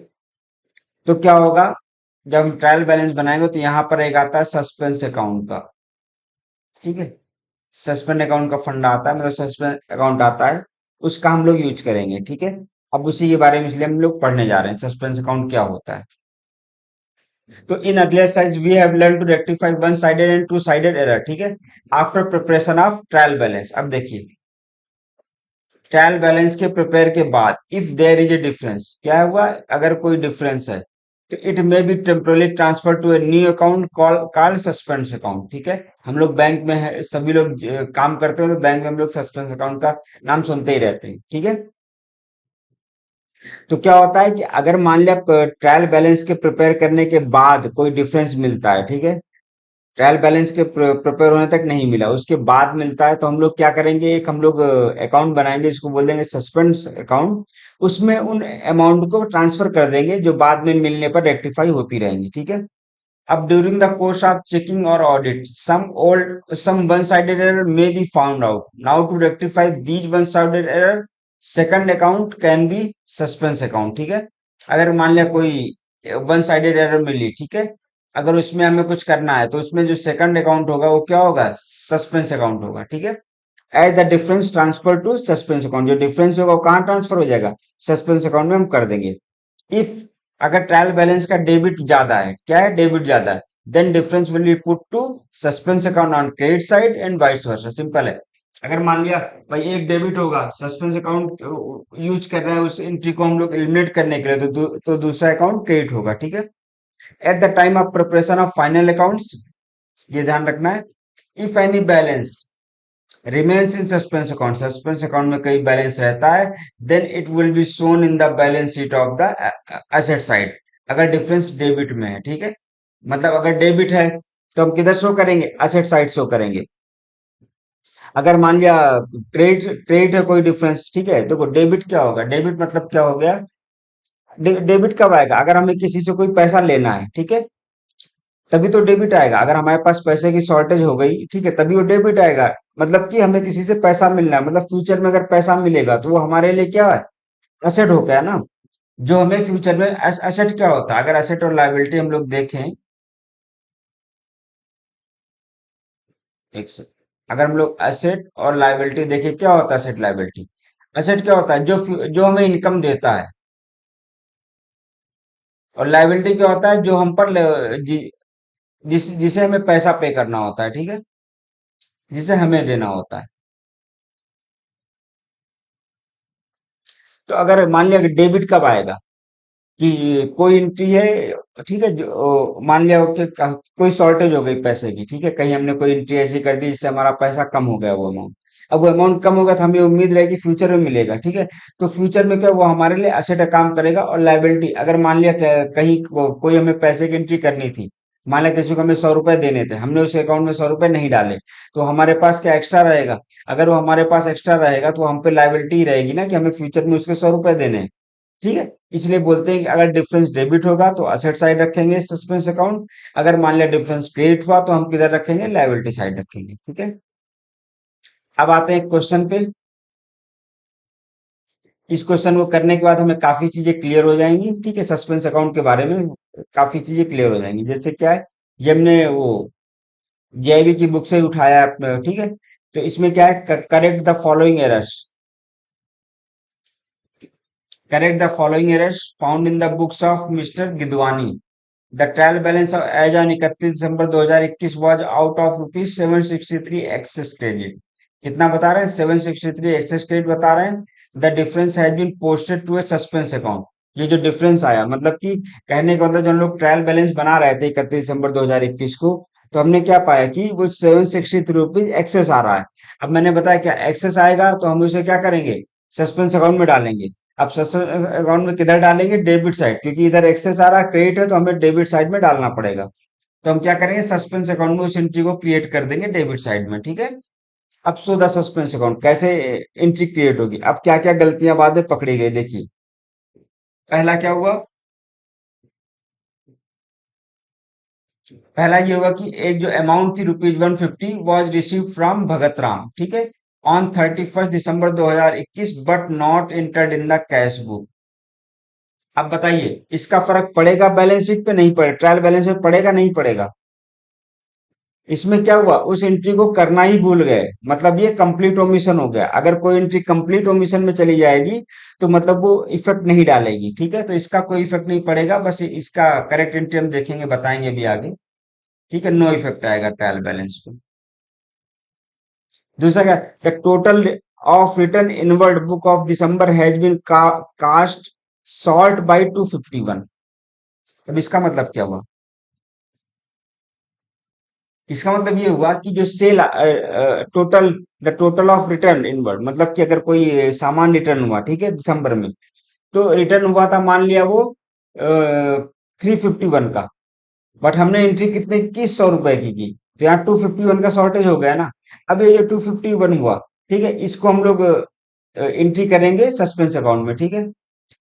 तो क्या होगा, जब हम ट्रायल बैलेंस बनाएंगे तो यहाँ पर एक आता है सस्पेंस अकाउंट का, ठीक है। सस्पेंड अकाउंट का फंड आता है, मतलब सस्पेंड अकाउंट आता है, उसका हम लोग यूज करेंगे, ठीक है। अब उसी के बारे में इसलिए हम लोग पढ़ने जा रहे हैं, सस्पेंस अकाउंट क्या होता है। तो इन अगले साइज we have learn to rectify one sided and two sided error, ठीक है, after preparation of trial balance. अब देखिए, ट्रायल बैलेंस के प्रिपेयर के बाद if there is a difference, क्या हुआ, अगर कोई डिफरेंस है तो it may be temporarily transfer to a new account called suspense account, ठीक है। हम लोग बैंक में है, सभी लोग काम करते हो तो बैंक में हम लोग सस्पेंस अकाउंट का नाम सुनते ही रहते हैं, ठीक है। तो क्या होता है कि अगर मान लिया ट्रायल बैलेंस के प्रिपेयर करने के बाद कोई डिफरेंस मिलता है, ठीक है, ट्रायल बैलेंस के प्रिपेयर होने तक नहीं मिला, उसके बाद मिलता है, तो हम लोग क्या करेंगे, एक हम लोग अकाउंट बनाएंगे जिसको बोल देंगे सस्पेंस अकाउंट। उसमें उन अमाउंट को ट्रांसफर कर देंगे जो बाद में मिलने पर रेक्टिफाई होती रहेंगी, ठीक है। अब during the course of checking और audit some one sided error may be found out, now to rectify these one sided error second account can be suspense account, ठीक है। अगर मान लिया कोई वन साइडेड एरर मिली, ठीक है, अगर उसमें हमें कुछ करना है तो उसमें जो सेकंड अकाउंट होगा वो क्या होगा, सस्पेंस अकाउंट होगा, ठीक है। As the difference transfer to suspense account, जो डिफरेंस होगा वो कहाँ ट्रांसफर हो जाएगा, सस्पेंस अकाउंट में हम कर देंगे। इफ अगर ट्रायल बैलेंस का डेबिट ज्यादा है, क्या है, डेबिट ज्यादा है, then difference will be put to suspense account on credit side and vice versa, simple है। अगर मान लिया भाई एक डेबिट होगा, सस्पेंस अकाउंट यूज कर रहे हैं उस एंट्री को हम लोग एलिमिनेट करने के लिए, तो दूसरा अकाउंट क्रेडिट होगा, ठीक है। At the time of preparation of final accounts, ये ध्यान रखना है, if any balance remains in suspense account, suspense account में कई बैलेंस रहता है, then it will be shown in the balance sheet of the asset side, अगर difference debit में है, ठीक है। मतलब अगर डेबिट है तो हम किधर शो करेंगे, एसेट साइड शो करेंगे। अगर मान लिया क्रेडिट क्रेडिट है कोई डिफरेंस, ठीक है, देखो डेबिट क्या होगा, डेबिट मतलब क्या हो गया, डेबिट कब आएगा, अगर हमें किसी से कोई पैसा लेना है, ठीक है, तभी तो डेबिट आएगा। अगर हमारे पास पैसे की शॉर्टेज हो गई, ठीक है, तभी वो डेबिट आएगा। मतलब कि हमें किसी से पैसा मिलना है, मतलब फ्यूचर में अगर पैसा मिलेगा तो वो हमारे लिए क्या है, एसेट हो गया ना। जो हमें फ्यूचर में एसेट क्या होता है, अगर एसेट और लायबिलिटी हम लोग देखें, एक से अगर हम लोग एसेट और लायबिलिटी देखें, क्या होता है एसेट लायबिलिटी, एसेट क्या होता है, जो हमें इनकम देता है, और लायबिलिटी क्या होता है, जो हम पर जिसे हमें पैसा पे करना होता है, ठीक है, जिसे हमें देना होता है। तो अगर मान लिया कि डेबिट कब आएगा, कि कोई एंट्री है, ठीक है, जो मान लिया हो कि कोई शॉर्टेज हो गई पैसे की, ठीक है, कहीं हमने कोई एंट्री ऐसी कर दी जिससे हमारा पैसा कम हो गया वो अमाउंट। अब वो अमाउंट कम होगा तो हमें उम्मीद रहेगी फ्यूचर में मिलेगा, ठीक है। तो फ्यूचर में क्या वो हमारे लिए एसेट काम करेगा, और लायबिलिटी अगर मान लिया कहीं कोई हमें पैसे की एंट्री करनी थी, मान लिया किसी को हमें 100 रुपए देने थे, हमने उस अकाउंट में 100 रुपए नहीं डाले, तो हमारे पास क्या एक्स्ट्रा रहेगा? अगर वो हमारे पास एक्स्ट्रा रहेगा तो हम पे लायबिलिटी रहेगी ना कि हमें फ्यूचर में उसके 100 रुपए देने हैं। ठीक है, इसलिए बोलते हैं कि अगर डिफरेंस डेबिट होगा तो असेट साइड रखेंगे सस्पेंस अकाउंट, अगर मान लिया डिफरेंस क्रेडिट हुआ तो हम किधर रखेंगे? लायबिलिटी साइड रखेंगे। ठीक है, अब आते हैं क्वेश्चन पे। इस क्वेश्चन को करने के बाद हमें काफी चीजें क्लियर हो जाएंगी। ठीक है, सस्पेंस अकाउंट के बारे में काफी चीजें क्लियर हो जाएंगी। जैसे क्या है, ये हमने वो जेआईबी की बुक से ही उठाया है अपने। ठीक है, तो इसमें क्या है, correct the following errors, correct the following errors found in the books of mister Gidwani. The trial balance as on 31 December 2021 was out of rupees 763 excess credit. कितना बता रहे हैं? 763 एक्सेस क्रेडिट बता रहे हैं। The difference has been posted to a suspense account. ये जो difference आया, मतलब कि कहने का मतलब, जो हम लोग ट्रायल बैलेंस बना रहे थे 31 दिसंबर 2021 को, तो हमने क्या पाया कि वो 763 रुपीज एक्सेस आ रहा है। अब मैंने बताया क्या एक्सेस आएगा तो हम उसे क्या करेंगे? सस्पेंस अकाउंट में डालेंगे। अब सस्पेंस अकाउंट में किधर डालेंगे? डेबिट साइड, क्योंकि इधर एक्सेस आ रहा है, क्रेडिट है, तो हमें डेबिट साइड में डालना पड़ेगा। तो हम क्या करेंगे? सस्पेंस अकाउंट में उस एंट्री को क्रिएट कर देंगे डेबिट साइड में। ठीक है, अब सो द सस्पेंस अकाउंट कैसे एंट्री क्रिएट होगी? अब क्या क्या गलतियां बाद में पकड़ी गई, देखिए। पहला क्या हुआ? पहला ये हुआ कि एक जो अमाउंट थी ₹150 was receive from Bhagat Ram. ठीक है, on 31 December 2021 but not entered in the cash book. अब बताइए, इसका फर्क पड़ेगा बैलेंस शीट पे? नहीं पड़ेगा। ट्रायल बैलेंस में पड़ेगा नहीं पड़ेगा? इसमें क्या हुआ, उस एंट्री को करना ही भूल गए, मतलब ये कंप्लीट ओमिशन हो गया। अगर कोई एंट्री कंप्लीट ओमिशन में चली जाएगी तो मतलब वो इफेक्ट नहीं डालेगी। ठीक है, तो इसका कोई इफेक्ट नहीं पड़ेगा, बस इसका करेक्ट एंट्री हम देखेंगे, बताएंगे भी आगे। ठीक है, नो इफेक्ट आएगा ट्रायल बैलेंस पे। दूसरा क्या, the total of return inward book of December has been cast short by 251। अब इसका मतलब क्या हुआ? इसका मतलब ये हुआ कि जो sale total, the total of return inward, मतलब कि अगर कोई सामान रिटर्न हुआ, ठीक है, दिसंबर में, तो रिटर्न हुआ था मान लिया वो 351 का, बट हमने एंट्री कितने की? 100 रुपए की। तो यहाँ 251 का शॉर्टेज हो गया ना। अब ये जो 251 हुआ, ठीक है, इसको हम लोग एंट्री करेंगे सस्पेंस अकाउंट में। ठीक है,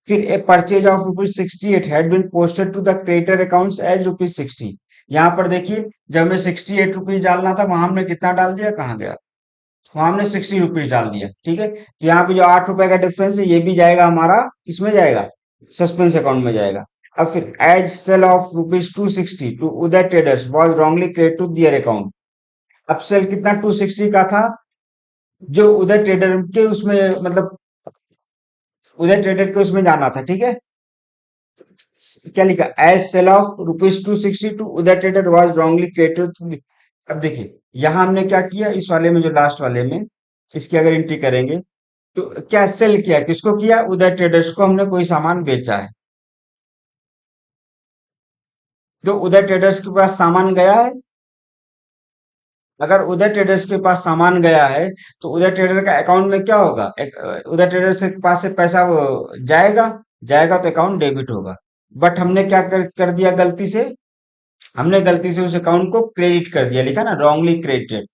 फिर a purchase of ₹68 had been posted to the creditor accounts as ₹60। यहाँ पर देखिए, जब हमें ₹68 डालना था, वहां हमने कितना डाल दिया? कहाँ गया? वहां हमने ₹60 डाल दिया। ठीक है, तो यहाँ पे जो ₹8 का डिफरेंस है, ये भी जाएगा हमारा, किसमें जाएगा? सस्पेंस अकाउंट में जाएगा। अब फिर a sale of ₹260 to Uday traders was wrongly credit to their account. अब सेल कितना 260 का था, जो उदय ट्रेडर के उसमें, मतलब उदय ट्रेडर के उसमें जाना था। ठीक है, क्या लिखा? A sale of ₹260 to Uday trader was wrongly created. अब देखिए, यहां हमने क्या किया, इस वाले में, जो लास्ट वाले में, इसकी अगर एंट्री करेंगे तो क्या सेल किया? किसको किया? उदय ट्रेडर्स को हमने कोई सामान बेचा है। तो उदय ट्रेडर्स के पास सामान गया है। अगर उदय ट्रेडर्स के पास सामान गया है तो उदय ट्रेडर का अकाउंट में क्या होगा? उदय ट्रेडर्स के पास से पैसा वो जाएगा, जाएगा तो अकाउंट डेबिट होगा। बट हमने क्या कर दिया गलती से? हमने गलती से उस अकाउंट को क्रेडिट कर दिया, लिखा ना रॉन्गली क्रेडिटेड,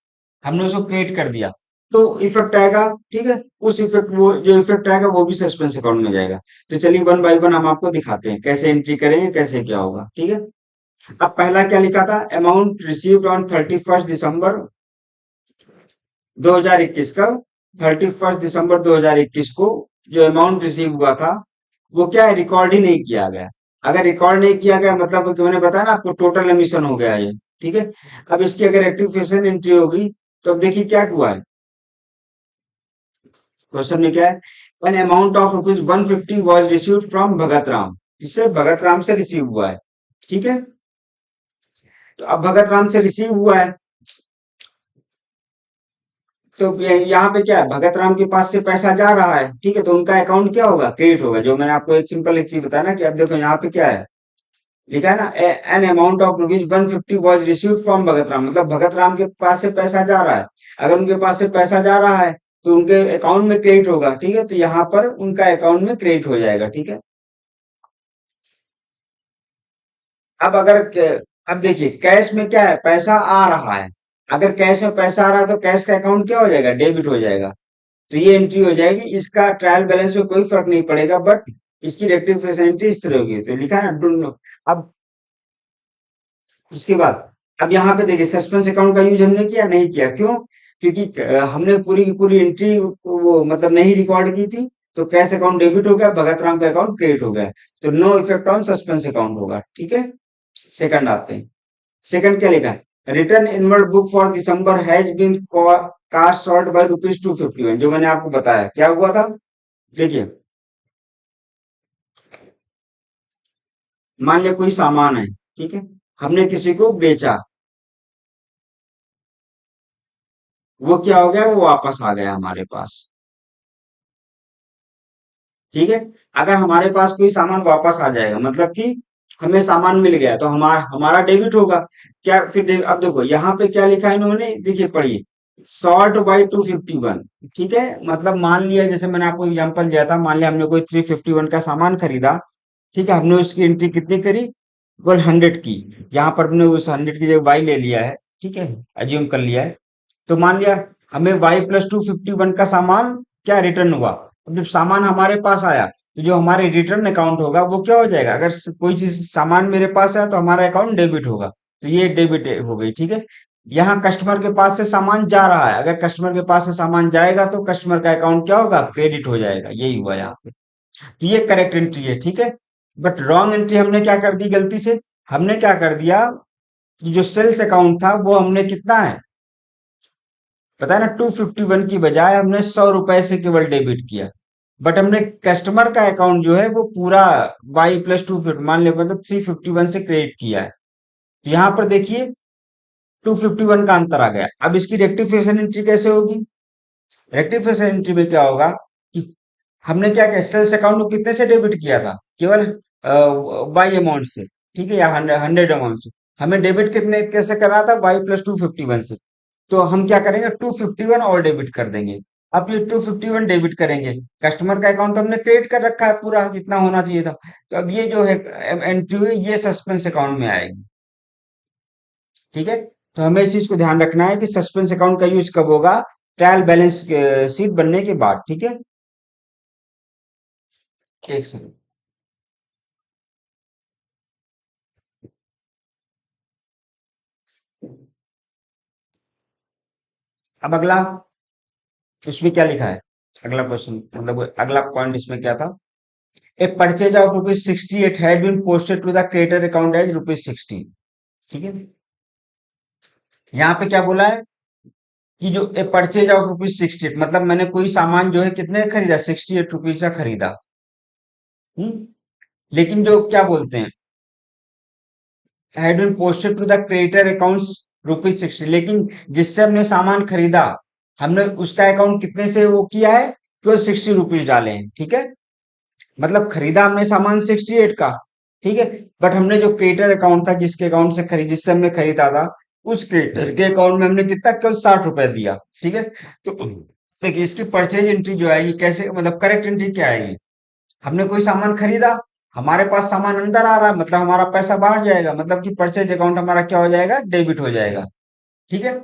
हमने उसको क्रेडिट कर दिया, तो इफेक्ट आएगा। ठीक है, उस इफेक्ट, वो जो इफेक्ट आएगा वो भी सस्पेंस अकाउंट में जाएगा। तो चलिए वन बाय वन हम आपको दिखाते हैं कैसे एंट्री करेंगे, कैसे क्या होगा। ठीक है, अब पहला क्या लिखा था? अमाउंट रिसीव्ड ऑन 31 दिसंबर 2021 का, 31 दिसंबर 2021 को जो अमाउंट रिसीव हुआ था, वो क्या है? रिकॉर्ड ही नहीं किया गया। अगर रिकॉर्ड नहीं किया गया, मतलब कि मैंने बताया ना आपको, टोटल एमिशन हो गया ये। ठीक है, अब इसकी अगर एक्टिवेशन एंट्री होगी तो अब देखिए क्या हुआ है। क्वेश्चन में क्या है? An amount of ₹150 was received from Bhagat Ram. इससे भगत राम से रिसीव हुआ है। ठीक है, तो अब भगत राम से रिसीव हुआ है, तो यहाँ पे क्या है? भगत राम के पास से पैसा जा रहा है। ठीक है, तो उनका अकाउंट क्या होगा? क्रेडिट होगा। जो मैंने आपको एक सिंपल एक चीज बताया ना, कि अब देखो यहाँ पे क्या है, लिखा है ना, an amount of ₹150 was received from Bhagat Ram, मतलब भगत राम के पास से पैसा जा रहा है। अगर उनके पास से पैसा जा रहा है तो उनके अकाउंट में क्रेडिट होगा। ठीक है, तो यहाँ पर उनका अकाउंट में क्रेडिट हो जाएगा। ठीक है, अब अगर अब देखिए कैश में क्या है, पैसा आ रहा है। अगर कैश में पैसा आ रहा है तो कैश का अकाउंट क्या हो जाएगा, डेबिट हो जाएगा। तो ये एंट्री हो जाएगी, इसका ट्रायल बैलेंस में कोई फर्क नहीं पड़ेगा, बट इसकी रेक्टिफिकेशन एंट्री इस तरह होगी, तो लिखा है ना डोंट नो। अब उसके बाद अब यहाँ पे देखिए सस्पेंस अकाउंट का यूज हमने किया नहीं किया, क्यों? क्योंकि हमने पूरी की पूरी एंट्री वो मतलब नहीं रिकॉर्ड की थी। तो कैश अकाउंट डेबिट हो गया, भगत राम का अकाउंट क्रेडिट हो गया। तो no effect on suspense account होगा, ठीक है। सेकंड आते हैं। सेकंड क्या लिखा है, return inward book for December has been cast short by ₹251, जो मैंने आपको बताया क्या हुआ था। देखिए मान लिया कोई सामान है, ठीक है, हमने किसी को बेचा, वो क्या हो गया, वो वापस आ गया हमारे पास, ठीक है। अगर हमारे पास कोई सामान वापस आ जाएगा मतलब कि हमें सामान मिल गया, तो हमारा हमारा डेबिट होगा। क्या फिर अब देखो यहाँ पे क्या लिखा है इन्होंने, देखिए पढ़िए, सॉर्ट बाई 251, ठीक है। मतलब मान लिया, जैसे मैंने आपको एग्जांपल दिया था, मान लिया हमने कोई 351 का सामान खरीदा, ठीक है। हमने उसकी एंट्री कितनी करी, केवल 100 की। यहाँ पर हमने उस 100 की जगह वाई ले लिया है, ठीक है, अज्यूम कर लिया है। तो मान लिया हमें वाई प्लस 251 का सामान क्या रिटर्न हुआ। अब जब सामान हमारे पास आया, तो जो हमारे रिटर्न अकाउंट होगा वो क्या हो जाएगा, अगर कोई चीज सामान मेरे पास है तो हमारा अकाउंट डेबिट होगा, तो ये डेबिट हो गई, ठीक है। यहाँ कस्टमर के पास से सामान जा रहा है, अगर कस्टमर के पास से सामान जाएगा तो कस्टमर का अकाउंट क्या होगा, क्रेडिट हो जाएगा, यही हुआ यहाँ पे। तो ये करेक्ट एंट्री है, ठीक है। बट रॉन्ग एंट्री हमने क्या कर दी गलती से, हमने क्या कर दिया कि जो सेल्स अकाउंट था वो हमने कितना है पता है ना, 251 की बजाय हमने 100 रुपए से केवल डेबिट किया। बट हमने कस्टमर का अकाउंट जो है वो पूरा वाई प्लस 250 मान लिया, मतलब 351 से क्रेडिट किया है। तो यहाँ पर देखिए 251 का अंतर आ गया। अब इसकी रेक्टिफिकेशन एंट्री कैसे होगी, रेक्टिफिकेशन एंट्री में क्या होगा कि हमने क्या किया, सेल्स अकाउंट को कितने से डेबिट किया था, केवल वाई अमाउंट से, ठीक है, या 100 अमाउंट से। हमें डेबिट कितने कैसे करना था, वाई प्लस 251 से। तो हम क्या करेंगे, 251 और डेबिट कर देंगे। अब ये 251 डेबिट करेंगे, कस्टमर का अकाउंट हमने क्रिएट कर रखा है पूरा जितना होना चाहिए था। तो अब ये जो है एंट्री हुई, ये सस्पेंस अकाउंट में आएगी, ठीक है। तो हमें इस चीज को ध्यान रखना है कि सस्पेंस अकाउंट का यूज कब होगा, ट्रायल बैलेंस शीट बनने के बाद, ठीक है। एक सेकंड। अब अगला, इसमें क्या लिखा है, अगला क्वेश्चन मतलब अगला पॉइंट इसमें क्या था, a purchase of ₹68 had been posted to the creditor account as ₹60, ठीक है। यहाँ पे क्या बोला है कि जो ए परचेज ऑफ ₹68, मतलब मैंने कोई सामान जो है कितने का खरीदा, ₹68 का खरीदा। हम्म लेकिन जो क्या बोलते हैं, had been posted to the creditor accounts ₹60, लेकिन जिससे हमने सामान खरीदा, हमने उसका अकाउंट कितने से वो किया है, केवल ₹60 डाले हैं, ठीक है। मतलब खरीदा हमने सामान 68 का, ठीक है। बट हमने जो क्रेडिटर अकाउंट था, जिसके अकाउंट से खरीद जिससे हमने खरीदा था, उस क्रेडिटर के अकाउंट में हमने कितना, केवल ₹60 दिया, ठीक है। तो देखिए इसकी परचेज एंट्री जो है ये कैसे, मतलब करेक्ट एंट्री क्या है, हमने कोई सामान खरीदा, हमारे पास सामान अंदर आ रहा है, मतलब हमारा पैसा बाहर जाएगा, मतलब कि परचेज अकाउंट हमारा क्या हो जाएगा, डेबिट हो जाएगा, ठीक है।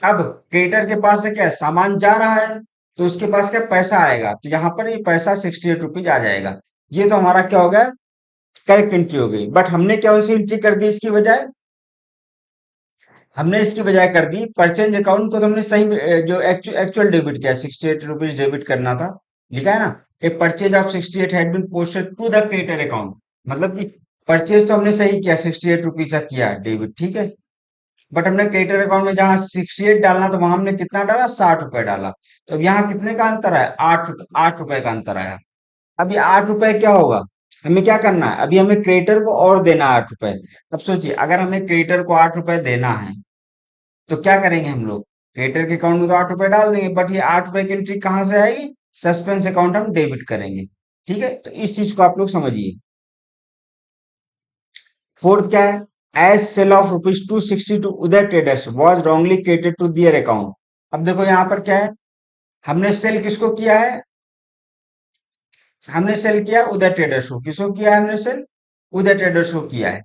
अब क्रेडिटर के पास से क्या है, सामान जा रहा है, तो उसके पास क्या पैसा आएगा, तो यहाँ पर ये पैसा ₹68 आ जाएगा। ये तो हमारा क्या हो गया, करेक्ट एंट्री हो गई। बट हमने क्या उसी एंट्री कर दी, इसकी बजाय हमने इसकी बजाय कर दी परचेज अकाउंट को, तो हमने सही जो एक्चुअल डेबिट किया, ₹68 डेबिट करना था, लिखा है ना, a purchase of 68 had been posted to the creditor account, मतलब कि परचेज तो हमने सही किया, ₹68 का किया डेबिट, ठीक है। बट हमने क्रेडिटर अकाउंट में जहां 68 डालना, तो वहां हमने कितना डाला, ₹60 डाला। तो अब यहाँ कितने का अंतर है, आठ रुपए का अंतर आया। अब ये ₹8 क्या होगा, हमें क्या करना है, अभी हमें क्रेडिटर को और देना है ₹8। अब सोचिए अगर हमें क्रेडिटर को ₹8 देना है, तो क्या करेंगे हम लोग, क्रेडिटर के अकाउंट में तो ₹8 डाल देंगे, बट ये ₹8 की एंट्री कहाँ से आएगी, सस्पेंस अकाउंट हम डेबिट करेंगे, ठीक है। तो इस चीज को आप लोग समझिए। फोर्थ क्या है, a sale of ₹260 to Uday traders was wrongly credited to their account. अब देखो यहाँ पर क्या है, हमने सेल किसको किया है, हमने सेल किया उदय ट्रेडर्स को, किसको किया है हमने सेल, उदय ट्रेडर्स को किया है।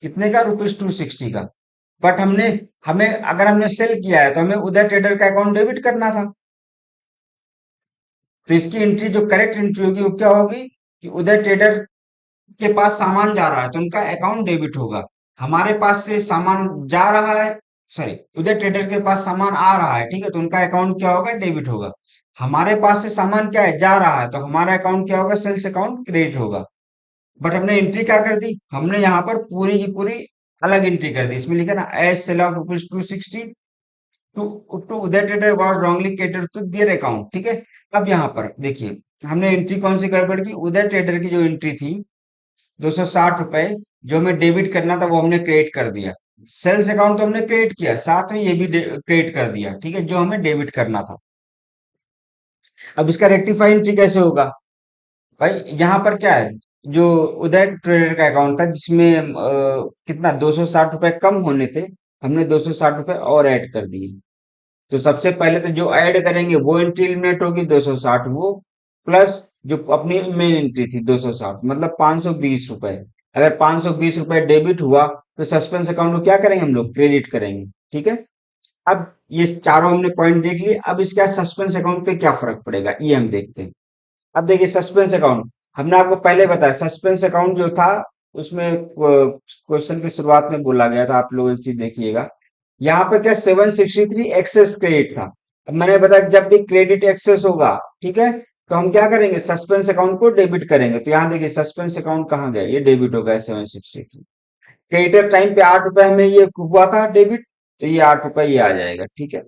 कितने का? ₹260 का। बट हमें अगर हमने सेल किया है तो हमें उदय ट्रेडर का अकाउंट डेबिट करना था। तो इसकी एंट्री, जो करेक्ट एंट्री होगी वो क्या होगी कि उदय ट्रेडर के पास सामान जा रहा है तो उनका अकाउंट डेबिट होगा। हमारे पास से सामान जा रहा है, सॉरी, उदय ट्रेडर के पास सामान आ रहा है, ठीक है, तो उनका अकाउंट क्या होगा? डेबिट होगा। हमारे पास से सामान क्या है? जा रहा है, तो हमारा अकाउंट क्या होगा? सेल्स अकाउंट क्रेडिट होगा। बट हमने एंट्री क्या कर दी? हमने यहाँ पर पूरी की पूरी अलग एंट्री कर दी। इसमें लिखा ना, a sale of ₹260 to to Uday trader was wrongly credited to their account, ठीक है। अब यहाँ पर देखिए, हमने एंट्री कौन सी गड़बड़ की? उदय ट्रेडर की जो एंट्री थी, ₹260 जो हमें डेबिट करना था वो हमने क्रेडिट कर दिया। सेल्स अकाउंट तो हमने क्रेडिट किया, साथ में ये भी क्रेडिट कर दिया, ठीक है, जो हमें डेबिट करना था। अब इसका रेक्टिफाई एंट्री कैसे होगा? भाई यहाँ पर क्या है, जो उदय ट्रेडर का अकाउंट था जिसमें कितना ₹260 कम होने थे, हमने ₹260 और ऐड कर दिए। तो सबसे पहले तो जो ऐड करेंगे वो एंट्री एलिमिनेट होगी, 260 वो, प्लस जो अपनी मेन एंट्री थी 260, मतलब ₹520। अगर ₹520 डेबिट हुआ तो सस्पेंस अकाउंट को क्या करेंगे हम लोग? क्रेडिट करेंगे, ठीक है। अब ये चारों हमने पॉइंट देख लिए। अब इसका सस्पेंस अकाउंट पे क्या फर्क पड़ेगा ये हम देखते हैं। अब देखिए, सस्पेंस अकाउंट हमने आपको पहले बताया। सस्पेंस अकाउंट जो था उसमें क्वेश्चन की शुरुआत में बोला गया था, आप लोग एक चीज देखिएगा, यहाँ पे क्या 763 एक्सेस क्रेडिट था। अब मैंने बताया जब भी क्रेडिट एक्सेस होगा, ठीक है, तो हम क्या करेंगे? सस्पेंस अकाउंट को डेबिट करेंगे। तो यहाँ देखिए, सस्पेंस अकाउंट कहाँ गया? ये डेबिट हो गया 763। क्रेडिटर टाइम पे ₹8 में ये हुआ था डेबिट, तो ये ₹8 ये आ जाएगा, ठीक है।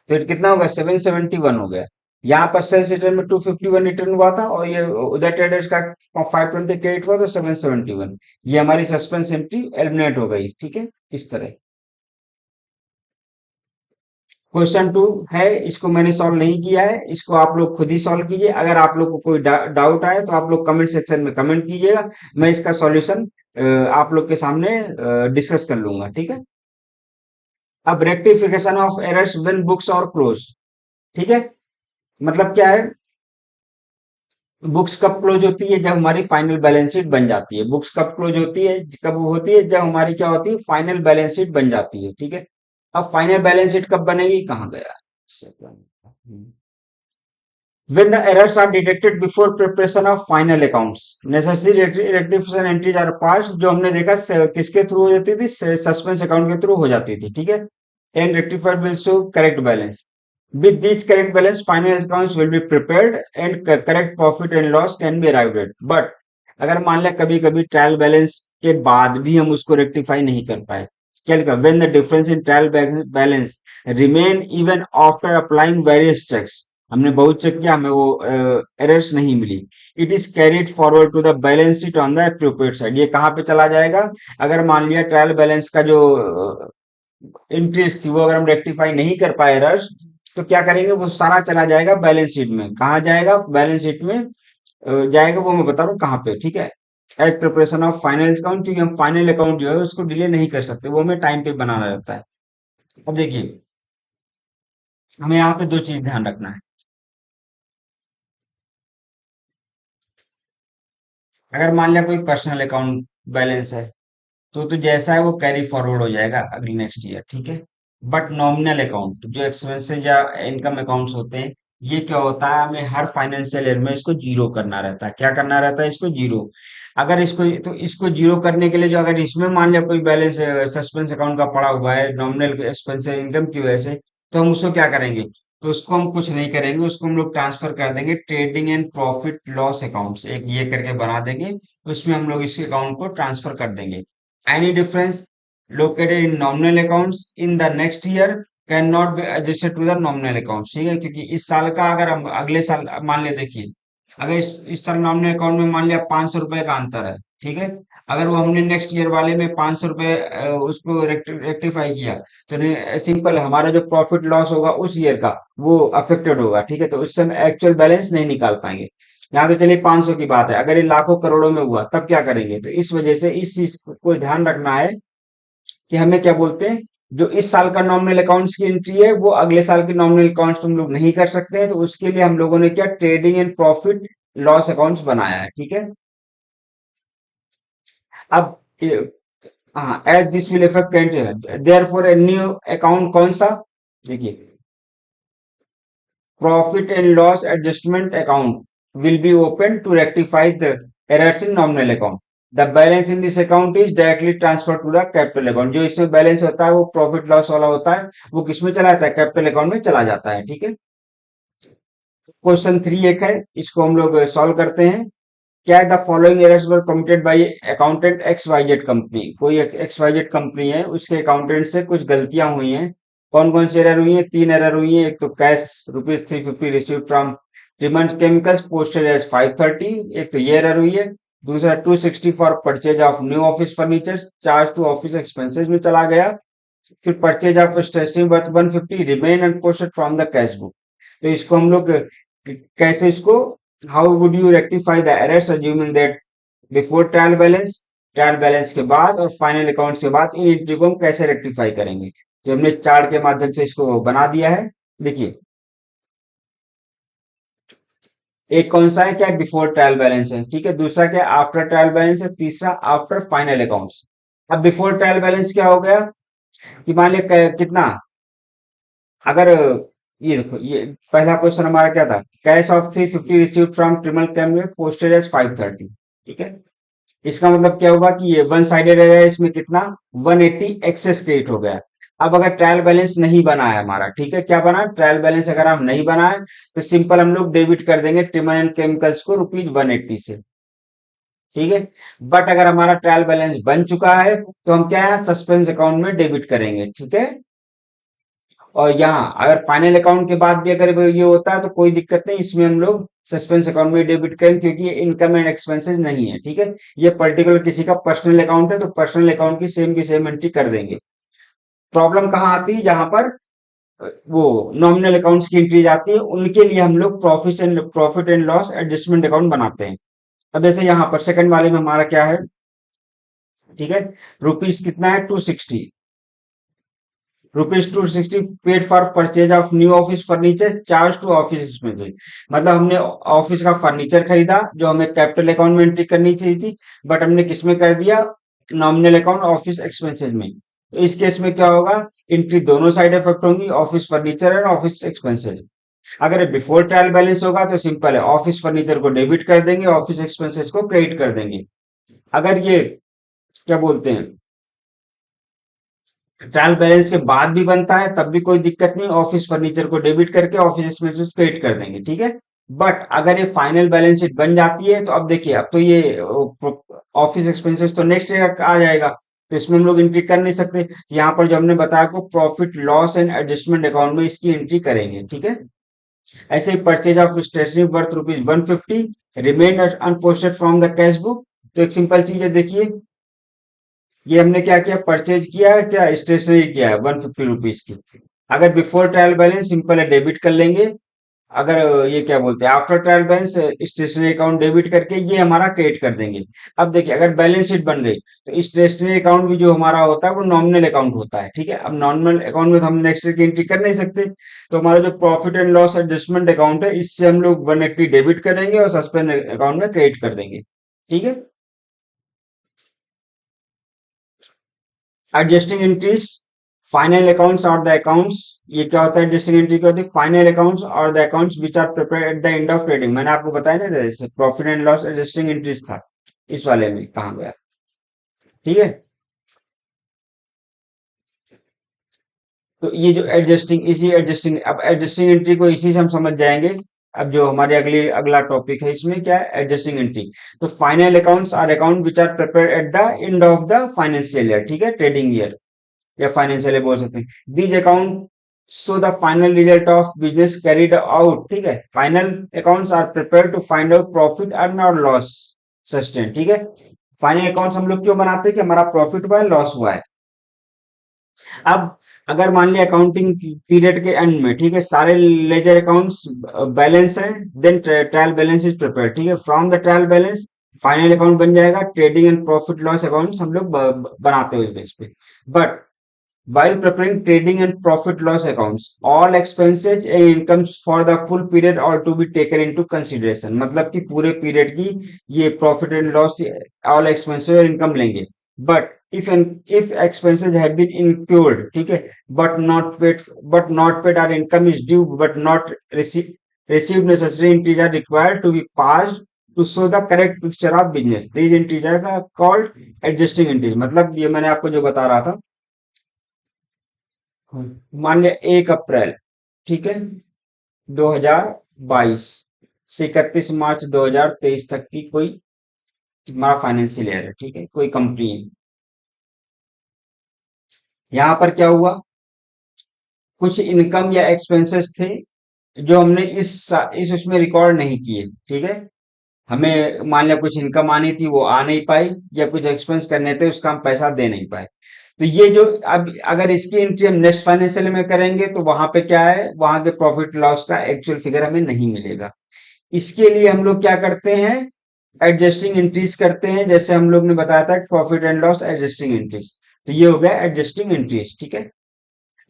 तो ये कितना होगा? 771 हो गया। यहाँ पर सेल्स रिटर्न में 251 रिटर्न हुआ था, और ये उदय ट्रेडर्स का 520 क्रेडिट हुआ, तो 771। ये हमारी सस्पेंस एंट्री एलिमिनेट हो गई, ठीक है, इस तरह। क्वेश्चन 2 है, इसको मैंने सॉल्व नहीं किया है, इसको आप लोग खुद ही सॉल्व कीजिए। अगर आप लोग को कोई डाउट आए तो आप लोग कमेंट सेक्शन में कमेंट कीजिएगा, मैं इसका सॉल्यूशन आप लोग के सामने डिस्कस कर लूंगा, ठीक है। अब rectification of errors when books और क्लोज, ठीक है, मतलब क्या है? बुक्स कब क्लोज होती है? जब हमारी फाइनल बैलेंस शीट बन जाती है। बुक्स कब क्लोज होती है? कब होती है? जब हमारी क्या होती है? फाइनल बैलेंस शीट बन जाती है, ठीक है। अब फाइनल बैलेंस शीट कब बनेगी? कहाँ गया? When the errors are detected before preparation of final accounts, necessary rectification entries are passed, जो हमने देखा किसके थ्रू हो जाती थी? सस्पेंस अकाउंट के थ्रू हो जाती थी, ठीक है। And rectified will show correct balance. With this correct balance, final accounts will be prepared and correct profit and loss can be arrived at. But अगर मान लिया कभी कभी ट्रायल बैलेंस के बाद भी हम उसको रेक्टिफाई नहीं कर पाए, क्या लिखा? When the difference in trial balance remain even after applying various checks, हमने बहुत चेक किया, हमें वो एरर्स नहीं मिली, it is carried forward to the balance sheet on the appropriate side. ये कहाँ पे चला जाएगा? अगर मान लिया ट्रायल बैलेंस का जो इंटरेस्ट थी वो अगर हम रेक्टिफाई नहीं कर पाए एरर्स, तो क्या करेंगे? वो सारा चला जाएगा बैलेंस शीट में। कहाँ जाएगा? बैलेंस शीट में जाएगा, वो मैं बता रहा हूँ कहाँ पे, ठीक है। A preparation of final account, क्योंकि हम फाइनल अकाउंट जो है उसको डिले नहीं कर सकते, वो हमें टाइम पे बनाना रहता है। अब देखिए, हमें यहाँ पे दो चीज ध्यान रखना है। अगर मान लिया कोई पर्सनल अकाउंट बैलेंस है, तो जैसा है वो कैरी फॉरवर्ड हो जाएगा अगले नेक्स्ट ईयर, ठीक है। बट नॉमिनल अकाउंट, जो एक्सपेंसेस या इनकम अकाउंट्स होते हैं, ये क्या होता है? हमें हर फाइनेंशियल ईयर में इसको जीरो करना रहता है। क्या करना रहता है? इसको जीरो। अगर इसको जीरो करने के लिए, जो अगर इसमें मान लिया कोई बैलेंस सस्पेंस अकाउंट का पड़ा हुआ है नॉमिनल एक्सपेंस इनकम की वजह से, तो हम उसको क्या करेंगे? तो उसको हम कुछ नहीं करेंगे, उसको हम लोग ट्रांसफर कर देंगे trading and profit loss accounts, एक ये करके बना देंगे। उसमें हम लोग इस अकाउंट को ट्रांसफर कर देंगे। Any difference located in nominal accounts in the next year cannot be adjusted to the nominal accounts, ठीक है। क्योंकि इस साल का अगर हम अगले साल मान लिया, देखिए, अगर इस साल नॉमिनल अकाउंट में मान लिया ₹500 का अंतर है, ठीक है। अगर वो हमने नेक्स्ट ईयर वाले में ₹500 उसको रेक्टिफाई किया, तो सिंपल, हमारा जो प्रॉफिट लॉस होगा उस ईयर का वो अफेक्टेड होगा, ठीक है। तो उस समय एक्चुअल बैलेंस नहीं निकाल पाएंगे। यहाँ तो चलिए 500 की बात है, अगर ये लाखों करोड़ों में हुआ तब क्या करेंगे? तो इस वजह से इस चीज को ध्यान रखना है कि हमें क्या बोलते हैं, जो इस साल का नॉमिनल अकाउंट्स की एंट्री है वो अगले साल की नॉमिनल अकाउंट्स तुम लोग नहीं कर सकते हैं। तो उसके लिए हम लोगों ने क्या, trading and profit loss accounts बनाया है, ठीक है। अब हाँ, as this will effect their for a new account कौन सा, देखिए, profit and loss adjustment account will be opened to rectify the errors in nominal account. The balance in this account is directly transferred to the capital account. जो इसमें balance होता है वो profit loss वाला होता है, वो किसमें चला जाता है, कैपिटल अकाउंट में चला जाता है। ठीक है, क्वेश्चन 3 एक है, इसको हम लोग सॉल्व करते हैं। क्या the following errors were committed by accountant X Y Z company, कोई एक्स वाई जेड कंपनी है, उसके अकाउंटेंट से कुछ गलतियां हुई हैं। कौन कौन सी एरर हुई है, 3 एरर हुई है। एक तो cash ₹350 receive from Trimont chemicals posted as 530, एक तो ये एरर हुई है। दूसरा 260 for purchase of new office furniture, charge to office expenses में चला गया। फिर purchase of stationery worth 150 remain unposted from the cash book. तो इसको हम लोग कैसे इसको, how would you rectify the errors assuming that before trial balance के बाद और फाइनल अकाउंट्स के बाद इन एंट्री को हम कैसे रेक्टिफाई करेंगे। तो हमने चार्ट के माध्यम से इसको बना दिया है। देखिए, एक कौन सा है, क्या बिफोर ट्रायल बैलेंस है, ठीक है। दूसरा क्या आफ्टर ट्रायल बैलेंस है। तीसरा आफ्टर फाइनल अकाउंट्स। अब बिफोर ट्रायल बैलेंस क्या हो गया कि मान लिया कितना, अगर ये देखो, ये पहला क्वेश्चन हमारा क्या था, कैश ऑफ 350 रिसीव्ड फ्रॉम ट्रिमल कैमरे पोस्टेड एज 530, ठीक है। इसका मतलब क्या होगा कि ये वन साइडेड है, इसमें कितना 180 एक्सेस क्रिएट हो गया। अब अगर ट्रायल बैलेंस नहीं बना है हमारा, ठीक है, क्या बना, ट्रायल बैलेंस अगर हम नहीं बनाए तो सिंपल हम लोग डेबिट कर देंगे ट्रिमल एंड केमिकल्स को ₹180 से, ठीक है। बट अगर हमारा ट्रायल बैलेंस बन चुका है तो हम क्या है, सस्पेंस अकाउंट में डेबिट करेंगे, ठीक है। और यहाँ अगर फाइनल अकाउंट के बाद भी अगर ये होता है तो कोई दिक्कत नहीं, इसमें हम लोग सस्पेंस अकाउंट में डेबिट करें, क्योंकि ये इनकम एंड एक्सपेंसेस नहीं है, ठीक है। ये पर्टिकुलर किसी का पर्सनल अकाउंट है तो पर्सनल अकाउंट की सेम एंट्री कर देंगे। प्रॉब्लम कहाँ आती है, जहां पर वो नॉमिनल अकाउंट्स की एंट्री आती है, उनके लिए हम लोग profit and loss adjustment account बनाते हैं। अब जैसे यहाँ पर सेकंड वाले में हमारा क्या है, ठीक है, रुपीज कितना है, 260 rupees 260 paid for purchase of new office furniture charge to office expenses. मतलब हमने ऑफिस का फर्नीचर खरीदा जो हमें कैपिटल अकाउंट में एंट्री करनी चाहिए थी, बट हमने किसमें कर दिया, नॉमिनल अकाउंट ऑफिस एक्सपेंसेस में। तो इस केस में क्या होगा, एंट्री दोनों साइड इफेक्ट होंगी, office furniture and office expenses. अगर बिफोर ट्रायल बैलेंस होगा तो सिंपल है, ऑफिस फर्नीचर को डेबिट कर देंगे, ऑफिस एक्सपेंसेस को क्रेडिट कर देंगे। अगर ये क्या बोलते हैं, ट्रायल बैलेंस के बाद भी बनता है तब भी कोई दिक्कत नहीं, ऑफिस फर्नीचर को डेबिट करके ऑफिस एक्सपेंसेस क्रेडिट कर देंगे, ठीक है। बट अगर ये फाइनल बैलेंस शीट बन जाती है तो अब देखिए, अब तो ये ऑफिस एक्सपेंसेस तो नेक्स्ट ईयर आ जाएगा, तो इसमें हम लोग एंट्री कर नहीं सकते। यहाँ पर जो हमने बताया को profit loss and adjustment account में इसकी एंट्री करेंगे, ठीक है। ऐसे ही purchase of stationery worth ₹150 remain unposted from the cash book. तो एक सिंपल चीज है, देखिए ये हमने क्या किया, परचेज किया है, क्या स्टेशनरी किया है ₹150 की। अगर बिफोर ट्रायल बैलेंस सिंपल है, डेबिट कर लेंगे। अगर ये क्या बोलते हैं after trial balance, stationery account debit करके ये हमारा क्रिएट कर देंगे। अब देखिए, अगर बैलेंस शीट बन गई तो स्टेशनरी अकाउंट भी जो हमारा होता है वो नॉमिनल अकाउंट होता है, ठीक है। अब नॉमिनल अकाउंट में तो हम नेक्स्ट ईयर की एंट्री कर नहीं सकते, तो हमारा जो profit and loss adjustment account है इससे हम लोग 180 डेबिट करेंगे और सस्पेंड अकाउंट में क्रिएट कर देंगे, ठीक है। एडजस्टिंग एंट्रीज, फाइनल अकाउंट्स और द अकाउंट्स। ये क्या होता है, एडजस्टिंग एंट्री क्या होती है, फाइनल अकाउंट्स और the accounts which are prepared at the end of trading. मैंने आपको बताया ना, जैसे profit and loss adjusting entries था, इस वाले में कहा गया, ठीक है। तो ये जो एडजस्टिंग, अब एडजस्टिंग एंट्री को इसी से हम समझ जाएंगे। अब जो हमारे अगला टॉपिक है इसमें क्या है, एडजस्टिंग एंट्री। तो final accounts are account which are prepared at the end of the financial year, ठीक है, ट्रेडिंग ईयर या फाइनेंशियल बोल सकते हैं। These account show the final result of business carried out, ठीक है। Final accounts are prepare to find out profit earn or loss sustain, ठीक है। फाइनल अकाउंट्स हम लोग क्यों बनाते हैं कि हमारा प्रॉफिट हुआ है, लॉस हुआ है। अब अगर मान लिया अकाउंटिंग पीरियड के एंड में, ठीक है, सारे लेजर अकाउंट्स बैलेंस है, then trial balance is prepare, ठीक है। From the trial balance final account बन जाएगा, trading and profit loss accounts हम लोग बनाते हुए बेस पे। But While preparing trading and profit loss accounts, all expenses and incomes for the full period are to be taken into consideration. मतलब कि पूरे पीरियड की ये profit and loss all expenses और इनकम लेंगे. But if expenses have been incurred, ठीक है, but not paid or income is due but not received, necessary entries are required to be passed to show the correct picture of business. These entries are called adjusting entries. मतलब ये मैंने आपको जो बता रहा था, मान लिया 1 अप्रैल, ठीक है, 2022 से 31 मार्च 2023 तक की कोई हमारा फाइनेंशियल ईयर है, ठीक है, कोई कंपनी है. यहाँ पर क्या हुआ, कुछ इनकम या एक्सपेंसेस थे जो हमने इस उसमें रिकॉर्ड नहीं किए, ठीक है. हमें मान लिया कुछ इनकम आनी थी वो आ नहीं पाई, या कुछ एक्सपेंस करने थे उसका हम पैसा दे नहीं पाए. तो ये जो अब अगर इसकी एंट्री हम नेक्स्ट फाइनेंशियल में करेंगे तो वहां पे क्या है, वहां के प्रॉफिट लॉस का एक्चुअल फिगर हमें नहीं मिलेगा. इसके लिए हम लोग क्या करते हैं, एडजस्टिंग एंट्रीज करते हैं. जैसे हम लोग ने बताया था profit and loss adjusting entries, तो ये हो गया एडजस्टिंग एंट्रीज, ठीक है.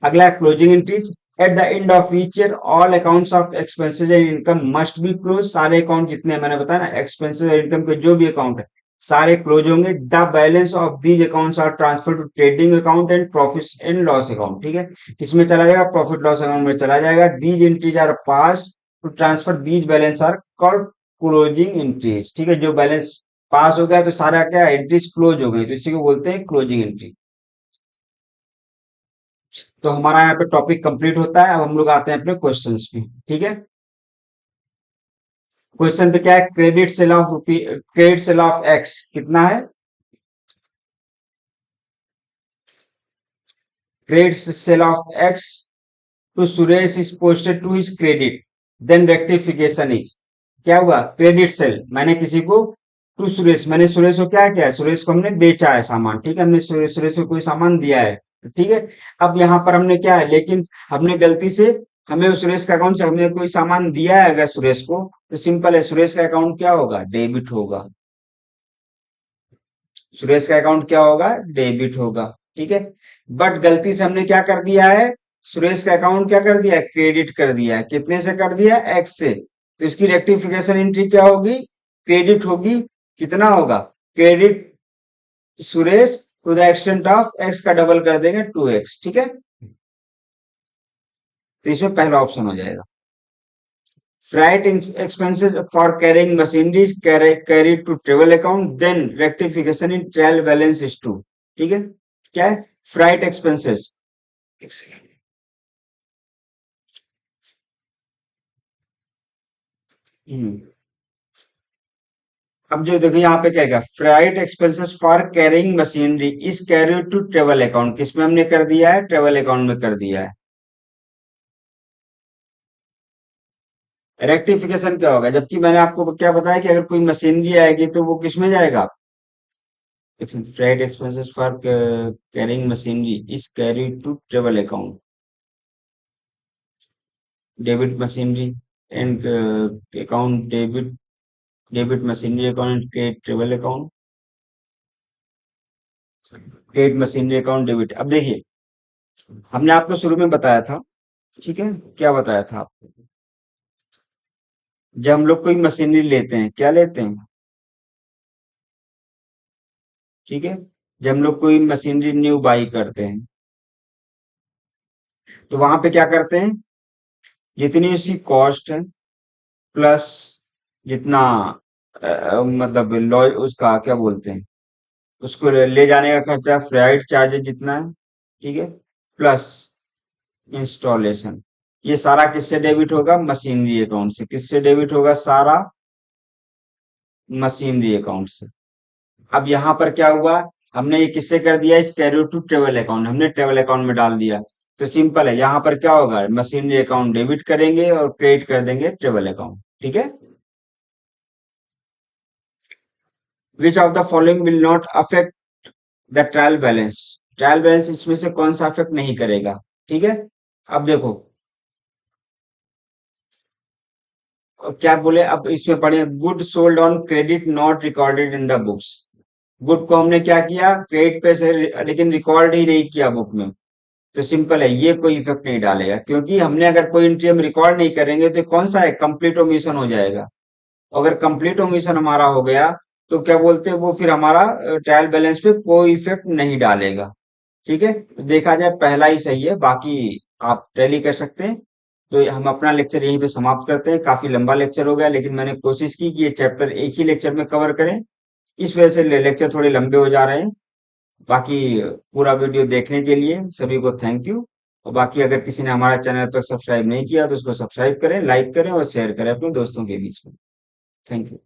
अगला closing entries. Eight the end of each year all accounts of expenses and income must be close. सारे अकाउंट जितने मैंने बताया ना, एक्सपेंसेस और इनकम के जो भी अकाउंट है सारे क्लोज होंगे. The balance of these accounts are transfer to trading account and profit and loss account, ठीक है. इसमें चला जाएगा, प्रॉफिट लॉस अकाउंट में चला जाएगा. These entries are pass to transfer these balance are called closing entries, ठीक है. जो बैलेंस पास हो गया तो सारा क्या एंट्रीज क्लोज हो गई, तो इसी को बोलते हैं क्लोजिंग एंट्री. तो हमारा यहाँ पे टॉपिक कंप्लीट होता है. अब हम लोग आते हैं अपने क्वेश्चंस पे, ठीक है. क्वेश्चन पे क्या है, क्रेडिट सेल ऑफ एक्स कितना है, credit sale of X to Suresh is posted to his credit, then rectification is. क्या हुआ, क्रेडिट सेल मैंने किसी को, टू सुरेश मैंने सुरेश को क्या किया है, सुरेश को हमने बेचा है सामान, ठीक है, हमने सुरेश को कोई सामान दिया है, ठीक है. अब यहाँ पर हमने क्या है, लेकिन हमने गलती से, हमें उस सुरेश का अकाउंट से हमने कोई सामान दिया है अगर सुरेश को, तो सिंपल है, सुरेश का अकाउंट क्या होगा, डेबिट होगा. सुरेश का अकाउंट क्या होगा, डेबिट होगा, ठीक है. बट गलती से हमने क्या कर दिया है, सुरेश का अकाउंट क्या कर दिया है, क्रेडिट कर दिया है. कितने से कर दिया है, एक्स से. तो इसकी रेक्टिफिकेशन एंट्री क्या होगी, क्रेडिट होगी. कितना होगा, credit Suresh to the extent of X का डबल कर देंगे 2x, ठीक है. तो इसमें पहला ऑप्शन हो जाएगा. Freight expenses for carrying machinery is carried to travel account, then rectification in trial balance is 2, ठीक है. क्या है, फ्राइट एक्सपेंसेस. एक सेकेंड. अब जो देखो यहाँ पे क्या है, freight expenses for carrying machinery is carried to travel account. किसमें हमने कर दिया है, ट्रेवल अकाउंट में कर दिया है. रेक्टिफिकेशन क्या होगा, जबकि मैंने आपको क्या बताया कि अगर कोई मशीनरी आएगी तो वो किसमें जाएगा, freight expenses for carrying machinery is carried to travel account, debit machinery and account, debit machinery account, credit travel account, credit machinery account debit. अब देखिए, हमने आपको शुरू में बताया था, ठीक है, क्या बताया था आपको, जब हम लोग कोई मशीनरी लेते हैं, क्या लेते हैं, ठीक है, जब हम लोग कोई मशीनरी न्यू बाई करते हैं तो वहां पे क्या करते हैं, जितनी उसकी कॉस्ट है प्लस जितना मतलब लॉ उसका क्या बोलते हैं, उसको ले जाने का खर्चा, फ्राइट चार्जेस जितना है, ठीक है, प्लस इंस्टॉलेशन, ये सारा किससे डेबिट होगा, मशीनरी अकाउंट से. किससे डेबिट होगा, सारा मशीनरी अकाउंट से. अब यहाँ पर क्या हुआ, हमने ये किससे कर दिया, इस कैरी टू ट्रेवल अकाउंट, हमने ट्रेवल अकाउंट में डाल दिया. तो सिंपल है, यहाँ पर क्या होगा, मशीनरी अकाउंट डेबिट करेंगे और क्रेडिट कर देंगे ट्रेवल अकाउंट, ठीक है. Which of the following will not affect the trial balance. Trial balance इसमें से कौन सा अफेक्ट नहीं करेगा, ठीक है. अब देखो क्या बोले, अब इसमें पढ़े, good sold on credit not recorded in the books. Good को हमने क्या किया, क्रेडिट पे से लेकिन रिकॉर्ड ही नहीं किया बुक में. तो सिंपल है, ये कोई इफेक्ट नहीं डालेगा, क्योंकि हमने अगर कोई एंट्री हम रिकॉर्ड नहीं करेंगे तो कौन सा है, कंप्लीट ओमिशन हो जाएगा। अगर कंप्लीट ओमिशन हमारा हो गया तो क्या बोलते हैं, वो फिर हमारा ट्रायल बैलेंस पे कोई इफेक्ट नहीं डालेगा। ठीक है, तो देखा जाए पहला ही सही है, बाकी आप टैली कर सकते हैं। तो हम अपना लेक्चर यहीं पे समाप्त करते हैं। काफी लंबा लेक्चर हो गया, लेकिन मैंने कोशिश की कि ये चैप्टर एक ही लेक्चर में कवर करें, इस वजह से लेक्चर थोड़े लंबे हो जा रहे हैं। बाकी पूरा वीडियो देखने के लिए सभी को थैंक यू। और बाकी अगर किसी ने हमारा चैनल तक सब्सक्राइब नहीं किया तो उसको सब्सक्राइब करें, लाइक करें और शेयर करें अपने दोस्तों के बीच में। Thank you.